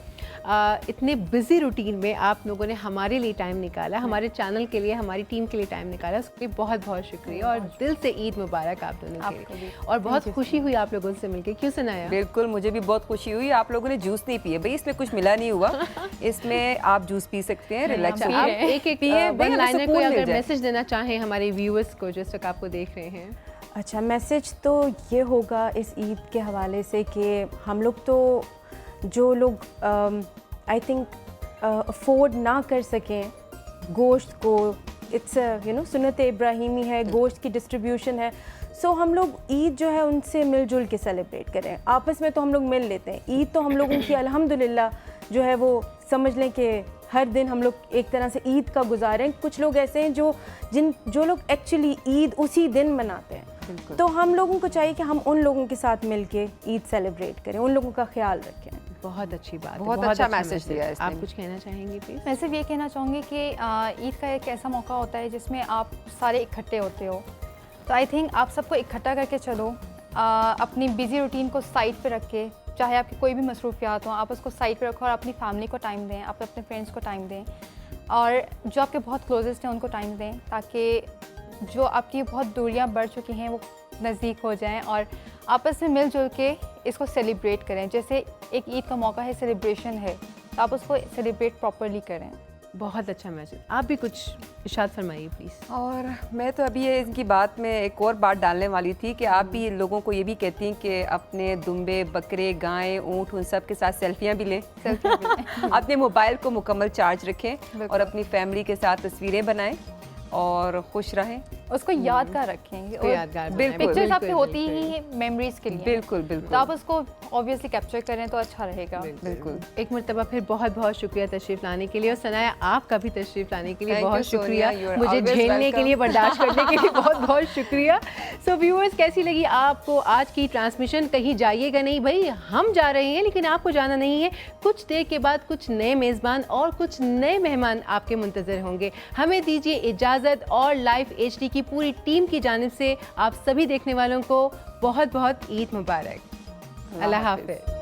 [SPEAKER 1] इतने बिजी रूटीन में आप लोगों ने हमारे लिए टाइम निकाला, हमारे चैनल के लिए, हमारी टीम के लिए टाइम निकाला, उसके लिए बहुत बहुत शुक्रिया और दिल से ईद मुबारक आप दोनों के लिए। और बहुत खुशी हुई आप लोगों से मिलकर। क्यों सुनाया?
[SPEAKER 2] बिल्कुल, मुझे भी बहुत खुशी हुई। आप लोगों ने जूस नहीं पिए भाई, इसमें कुछ मिला नहीं हुआ, इसमें आप जूस पी सकते हैं, रिलैक्स
[SPEAKER 1] आप एक एक वन लाइनर को अगर मैसेज देना चाहें हमारे व्यूअर्स को जो इस वक्त आपको देख रहे हैं।
[SPEAKER 3] अच्छा, मैसेज तो ये होगा इस ईद के हवाले से कि हम लोग तो जो लोग आई थिंक अफोर्ड ना कर सकें गोश्त को, इट्स सुन्नत इब्राहिमी है, गोश्त की डिस्ट्रीब्यूशन है, सो हम लोग ईद जो है उनसे मिलजुल के सेलिब्रेट करें। आपस में तो हम लोग मिल लेते हैं, ईद तो हम लोगों की अल्हम्दुलिल्लाह जो है वो समझ लें कि हर दिन हम लोग एक तरह से ईद का गुजारें। कुछ लोग ऐसे हैं जो लोग एक्चुअली ईद उसी दिन मनाते हैं, तो हम लोगों को चाहिए कि हम उन लोगों के साथ मिल के ईद सेलिब्रेट करें, उन लोगों का ख्याल रखें।
[SPEAKER 1] बहुत अच्छी बात,
[SPEAKER 2] बहुत अच्छा मैसेज दिया है।
[SPEAKER 1] आप कुछ कहना चाहेंगे प्लीज?
[SPEAKER 4] मैं सिर्फ ये कहना चाहूँगी कि ईद का एक ऐसा मौका होता है जिसमें आप सारे इकट्ठे होते हो, तो आई थिंक आप सबको इकट्ठा करके चलो, अपनी बिजी रूटीन को साइड पे रख के, चाहे आपकी कोई भी मसरूफियात हो आप उसको साइड पे रखो और अपनी फैमिली को टाइम दें, आप अपने फ्रेंड्स को टाइम दें, और जो आपके बहुत क्लोजेस्ट हैं उनको टाइम दें, ताकि जो आपकी बहुत दूरियां बढ़ चुकी हैं वो नज़दीक हो जाएं और आपस में मिलजुल के इसको सेलिब्रेट करें। जैसे एक ईद का मौका है, सेलिब्रेशन है, तो आप उसको सेलिब्रेट प्रॉपरली करें।
[SPEAKER 1] बहुत अच्छा मैसेज। आप भी कुछ इरशाद फरमाइए प्लीज़।
[SPEAKER 2] और मैं तो अभी ये इनकी बात में एक और बात डालने वाली थी कि आप भी लोगों को ये भी कहती हैं कि अपने दुम्बे, बकरे, गायें, ऊँट, उन सब के साथ सेल्फियाँ भी लें, अपने मोबाइल को मुकम्मल चार्ज रखें और अपनी फैमिली के साथ तस्वीरें बनाएं और खुश रहें,
[SPEAKER 4] उसको यादगार रखें।
[SPEAKER 1] यादगार
[SPEAKER 2] बिल्कुल,
[SPEAKER 4] पिक्चर्स आपकी होती ही मेमोरीज के लिए,
[SPEAKER 2] बिल्कुल बिल्कुल,
[SPEAKER 4] तो आप उसको ऑब्वियसली कैप्चर करें तो अच्छा रहेगा।
[SPEAKER 2] बिल्कुल।
[SPEAKER 1] एक मरतबा फिर बहुत बहुत शुक्रिया तशरीफ़ लाने के लिए, और सनाया आपका भी तशरीफ़ लाने के लिए
[SPEAKER 2] Thank
[SPEAKER 1] बहुत
[SPEAKER 2] you,
[SPEAKER 1] शुक्रिया,
[SPEAKER 2] Sonia. You are
[SPEAKER 1] मुझे
[SPEAKER 2] always
[SPEAKER 1] झेलने के
[SPEAKER 2] welcome.
[SPEAKER 1] लिए, बर्दाश्त करने के लिए बहुत बहुत शुक्रिया। सो व्यूअर्स, कैसी लगी आपको आज की ट्रांसमिशन? कहीं जाइएगा नहीं भाई, हम जा रहे हैं लेकिन आपको जाना नहीं है। कुछ देर के बाद कुछ नए मेज़बान और कुछ नए मेहमान आपके मुंतज़र होंगे। हमें दीजिए इजाज़त, और लाइव HD की पूरी टीम की जानिब से आप सभी देखने वालों को बहुत बहुत ईद मुबारक। अल्लाह हाफ़िज़।